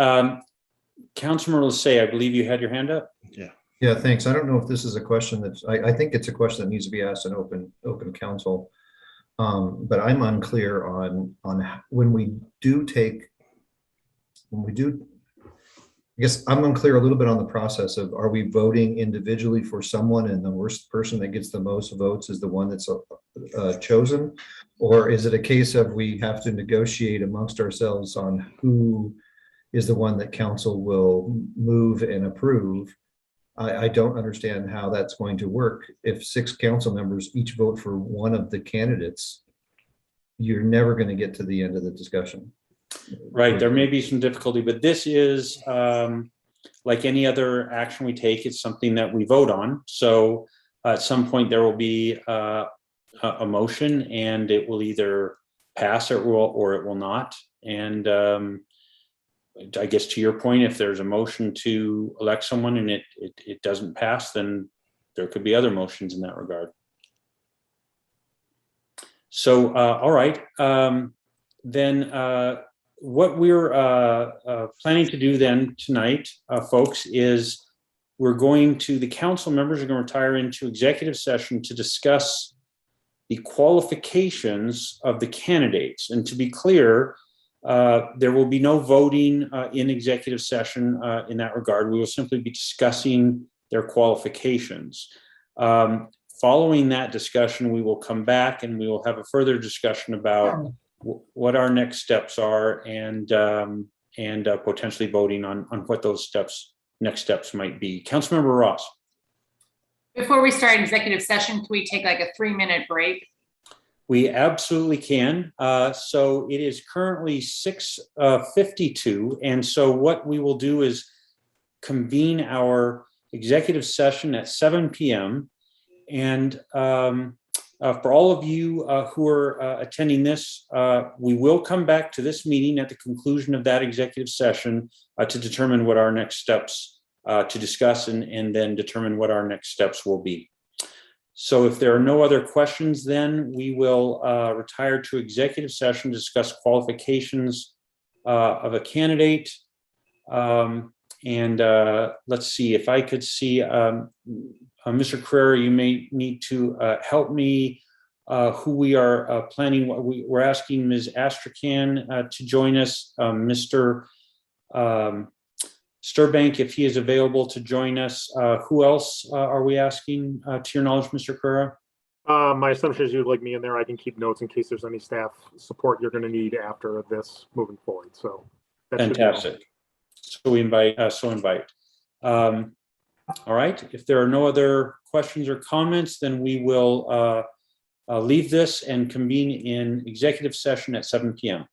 Councilmember Lissay, I believe you had your hand up. Yeah. Yeah, thanks. I don't know if this is a question that's, I think it's a question that needs to be asked in open council. But I'm unclear on when we do, I guess I'm unclear a little bit on the process of, are we voting individually for someone and the worst person that gets the most votes is the one that's chosen? Or is it a case of we have to negotiate amongst ourselves on who is the one that council will move and approve? I don't understand how that's going to work. If 6 council members each vote for one of the candidates, you're never going to get to the end of the discussion. Right. There may be some difficulty, but this is like any other action we take. It's something that we vote on. So at some point there will be a motion, and it will either pass or it will not. And I guess to your point, if there's a motion to elect someone and it doesn't pass, then there could be other motions in that regard. So, all right. Then what we're planning to do then tonight, folks, is the council members are going to retire into executive session to discuss the qualifications of the candidates. And to be clear, there will be no voting in executive session in that regard. We will simply be discussing their qualifications. Following that discussion, we will come back and we will have a further discussion about what our next steps are and potentially voting on what those next steps might be. Councilmember Ross. Before we start executive session, can we take like a 3-minute break? We absolutely can. So it is currently 6:52. And so what we will do is convene our executive session at 7 p.m. And for all of you who are attending this, we will come back to this meeting at the conclusion of that executive session to determine what our next steps to discuss and then determine what our next steps will be. So if there are no other questions, then we will retire to executive session to discuss qualifications of a candidate. Let's see if I could see Mr. Carrera, you may need to help me who we are planning. We're asking Ms. Astrakhan to join us, Mr. Sturbank, if he is available to join us. Who else are we asking to your knowledge, Mr. Carrera? My assumption is you'd like me in there. I can keep notes in case there's any staff support you're going to need after this moving forward. So that Fantastic. So we invite. All right. If there are no other questions or comments, then we will leave this and convene in executive session at 7 p.m.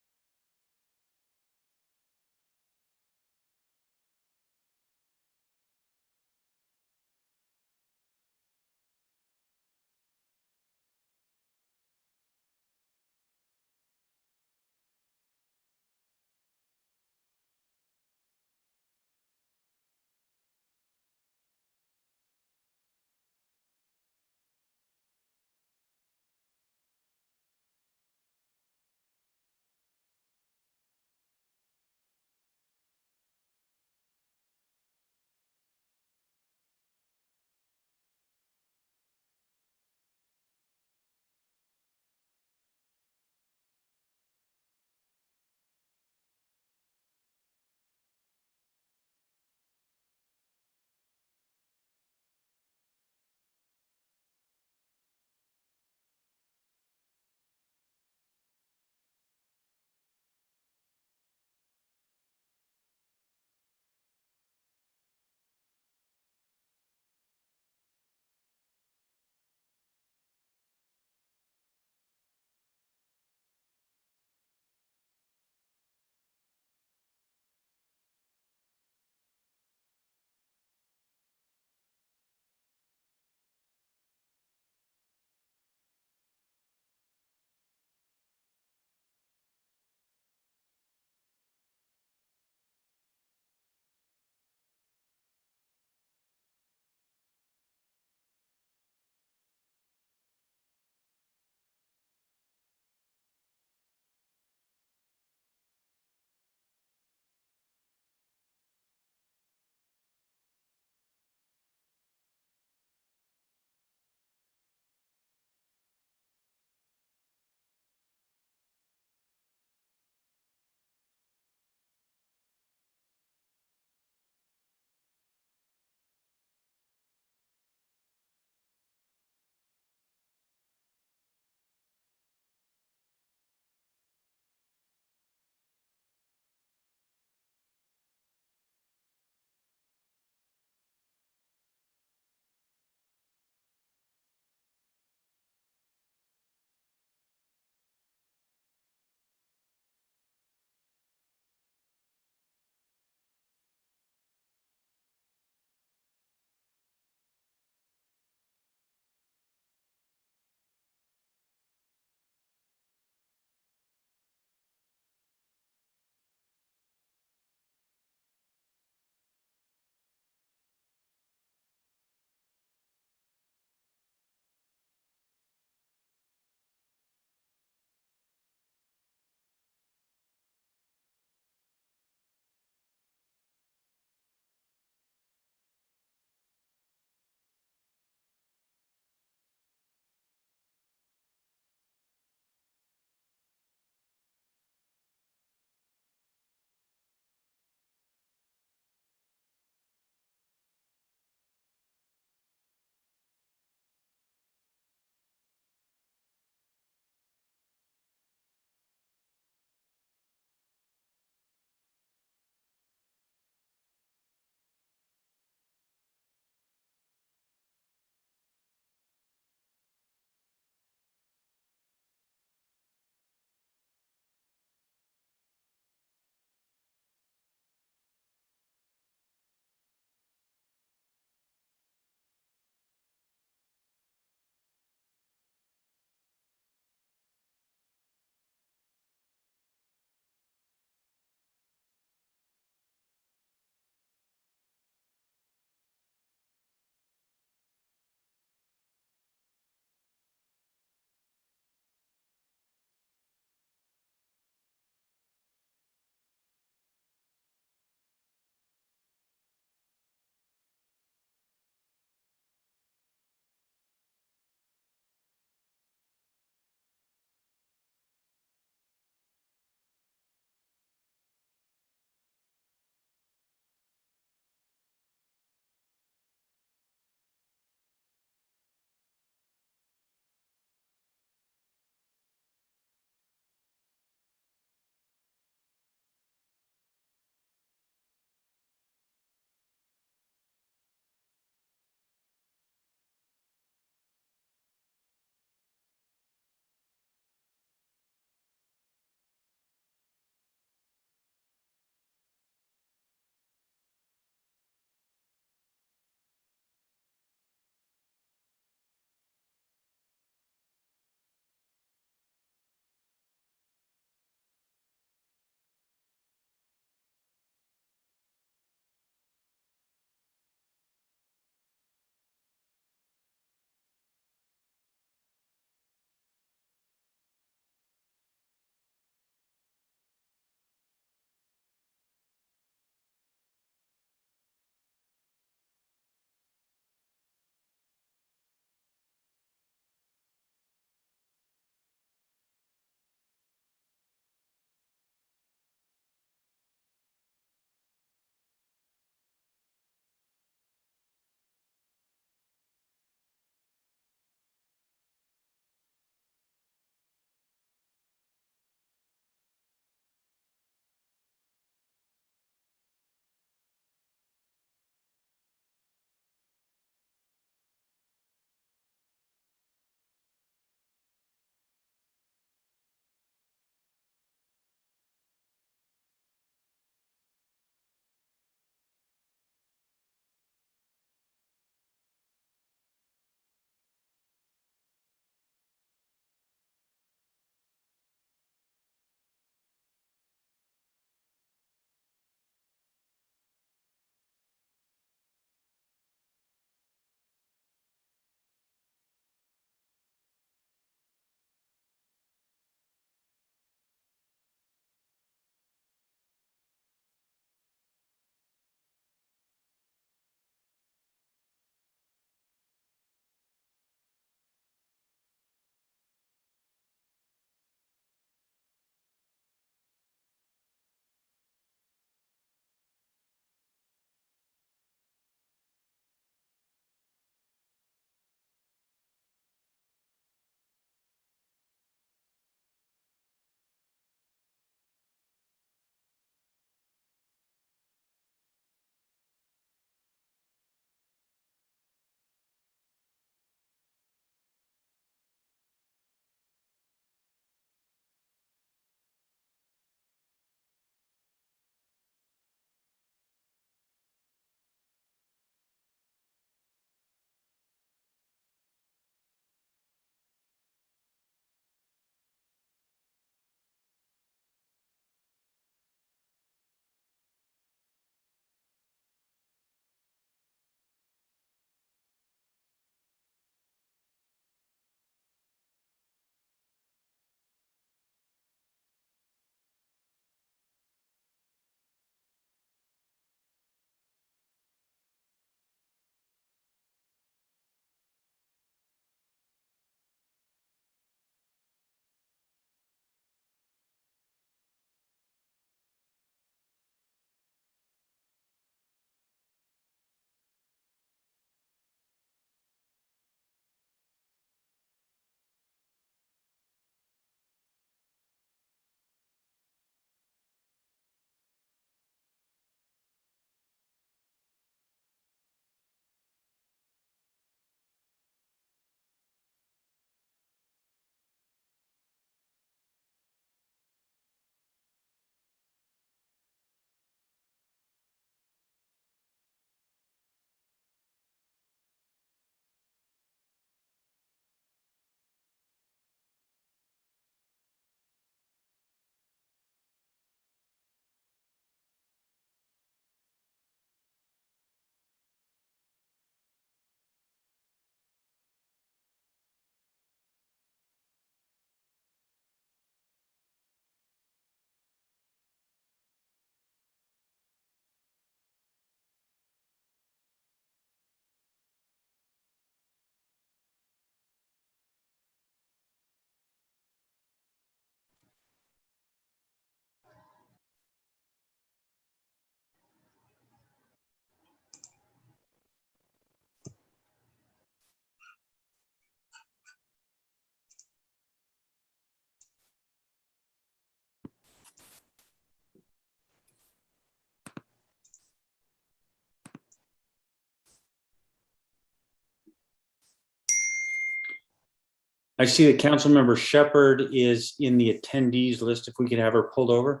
I see that Councilmember Shepard is in the attendees list. If we could have her pulled over.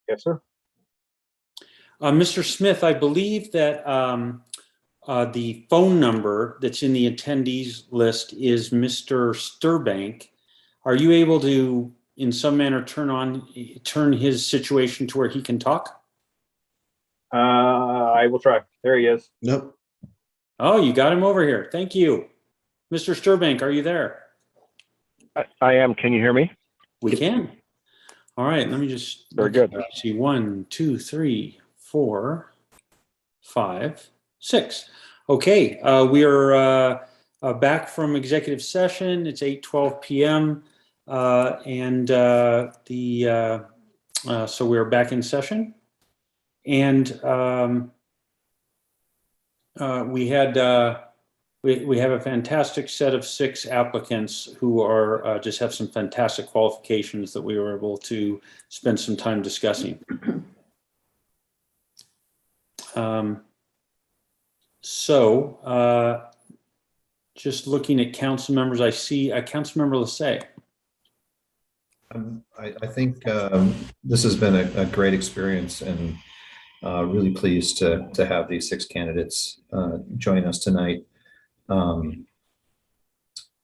Yes, sir. Mr. Smith, I believe that the phone number that's in the attendees list is Mr. Sturbank. Are you able to, in some manner, turn his situation to where he can talk? I will try. There he is. Nope. Oh, you got him over here. Thank you. Mr. Sturbank, are you there? I am. Can you hear me? We can. All right, let me just. Very good. See, 1, 2, 3, 4, 5, 6. Okay, we are back from executive session. It's 8:12 p.m. So we're back in session. And we have a fantastic set of 6 applicants who are just have some fantastic qualifications that we were able to spend some time discussing. Just looking at council members, I see Councilmember Lassay. I think this has been a great experience, and really pleased to have these 6 candidates join us tonight.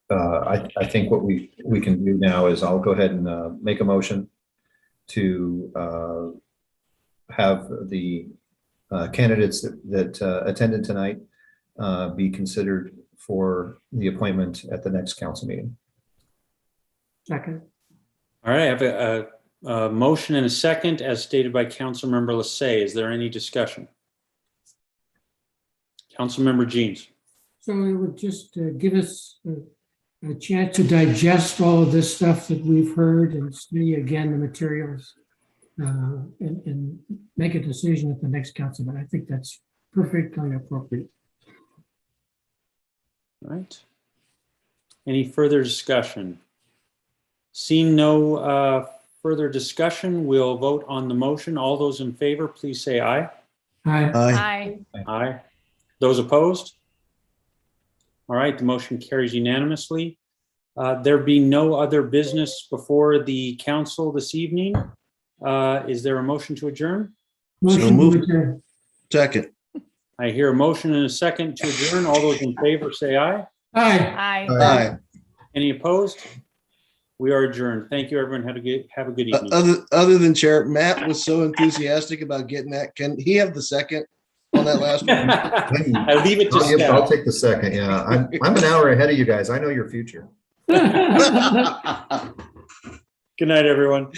I think what we can do now is I'll go ahead and make a motion to have the candidates that attended tonight be considered for the appointment at the next council meeting. Second. All right, I have a motion and a second as stated by Councilmember Lassay. Is there any discussion? Councilmember Jeans. So it would just give us a chance to digest all of this stuff that we've heard and study again the materials and make a decision at the next council. But I think that's perfectly appropriate. All right. Any further discussion? Seeing no further discussion, we'll vote on the motion. All those in favor, please say aye. Aye. Aye. Aye. Those opposed? All right, the motion carries unanimously. There being no other business before the council this evening, is there a motion to adjourn? Motion to adjourn. Second. I hear a motion and a second to adjourn. All those in favor say aye. Aye. Aye. Aye. Any opposed? We are adjourned. Thank you, everyone. Have a good evening. Other than Chair, Matt was so enthusiastic about getting that. Can he have the second on that last one? I leave it to staff. I'll take the second. Yeah, I'm an hour ahead of you guys. I know your future. Good night, everyone.